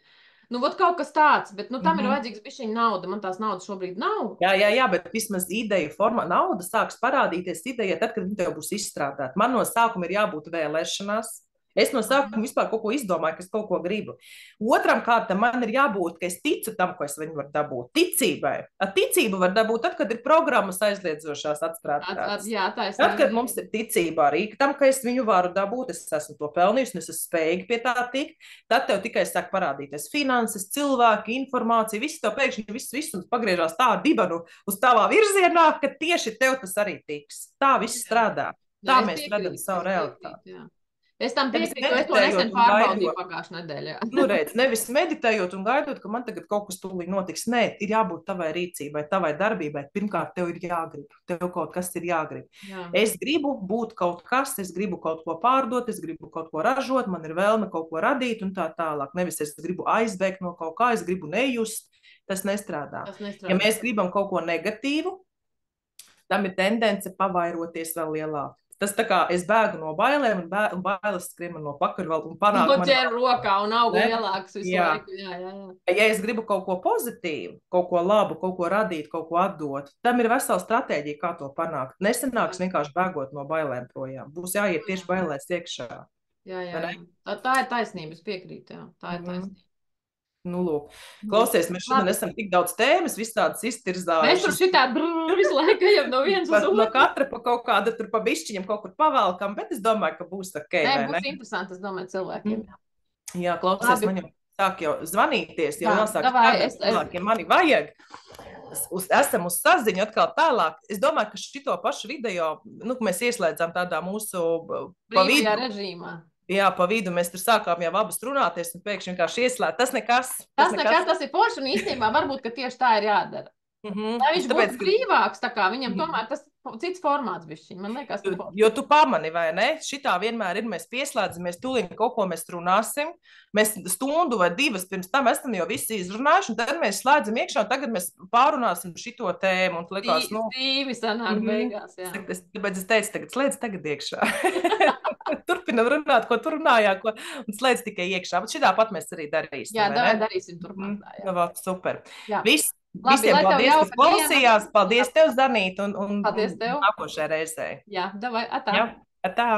Vot kaut kas tāds, bet tam ir vajadzīgs bišķiņ nauda. Man tās naudas šobrīd nav. Jā, bet vismaz ideja formā nauda sāks parādīties ideja tad, kad viņi tev būs izstrādāta. Man no sākuma ir jābūt vēlēšanās. Es no sākuma vispār kaut ko izdomāju, ka es kaut ko gribu. Otram kārtam man ir jābūt, ka es ticu tam, ko es viņu varu dabūt. Ticībai. Ticību var dabūt tad, kad ir programmas aizliedzošās atprātprātas. Jā, taisnība. Tad, kad mums ir ticība arī tam, ka es viņu varu dabūt, es esmu to pelnījusi, un es esmu spējīga pie tā tikt, tad tev tikai sāk parādīties finanses, cilvēki, informācija, viss tev pēkšņi viss un pagriežās tā dibanu uz tavā virzienā, ka tieši tev tas arī tiks. Tā viss strādā. Tā mēs redzam savu realitāti. Es tam piekrītu, es to nesen pārbaudīju pagājušajā nedēļā. Redz, nevis meditējot un gaidot, ka man tagad kaut kas tūlīt notiks. Nē, ir jābūt tavai rīcībai, tavai darbībai. Pirmkārt, tev ir jāgrib. Tev kaut kas ir jāgrib. Jā. Es gribu būt kaut kas, es gribu kaut ko pārdot, es gribu kaut ko ražot, man ir vēlme kaut ko radīt un tā tālāk. Nevis es gribu aizbēgt no kaut kā, es gribu nejust. Tas nestrādā. Ja mēs gribam kaut ko negatīvu, tam ir tendence pavairoties vēl lielāk. Tas tā kā es bēgu no bailēm, un bailes skrien man no pakarvalu un panāk man... ķer rokā un aug lielāks visu laiku. Jā. Ja es gribu kaut ko pozitīvu, kaut ko labu, kaut ko radīt, kaut ko atdot, tam ir vesela stratēģija, kā to panākt. Nesanāks vienkārši bēgot no bailēm projām. Būs jāiet tieši bailēs iekšā. Jā. Tā ir taisnība, es piekrītu, jā. Tā ir taisnība. Nu, lūk. Klausies, mēs šodien esam tik daudz tēmas, visādas iztirzājušas. Mēs tur šitā visu laiku ejam no vienas uz otru. No katra pa kaut kāda tur pa bišķiņam kaut kur pavalkam, bet es domāju, ka būs ok. Nē, būs interesanti, es domāju, cilvēkiem. Jā, klausies, man jau sāk jau zvanīties, jau jāsāk cilvēkiem, mani vajag. Esam uz saziņu atkal tālāk. Es domāju, ka šito pašu video, mēs ieslēdzām tādā mūsu brīvajā režīmā. Jā, pa vidu mēs tur sākām jau abas runāties un pēkšņi vienkārši ieslēgt. Tas nekas. Tas ir forši un īstenībā varbūt, ka tieši tā ir jādara. Lai viņš būtu brīvāks, tā kā viņam tomēr tas cits formāts bišķiņ, man liekas. Jo tu pamani, vai ne? Šitā vienmēr ir, mēs pieslēdzamies, tūlīt kaut ko mēs runāsim. Mēs stundu vai divas pirms tam esam jau visi izrunājuši, un tad mēs slēdzam iekšā, un tagad mēs pārunāsim šito tēmu. Un likās, Divi sanāk beigās, jā. Tāpēc es teicu, tagad slēdz iekšā. Turpinam runāt, ko tur runājāt, un slēdz tikai iekšā. Bet šitā pat mēs arī darīsim. Jā, darīsim turpmāk. Super. Jā. Visiem paldies, kas klausījās. Paldies tev, Zanīt, un paldies tev. Nākošajā reizē. Jā, davai, atā. Jā, atā.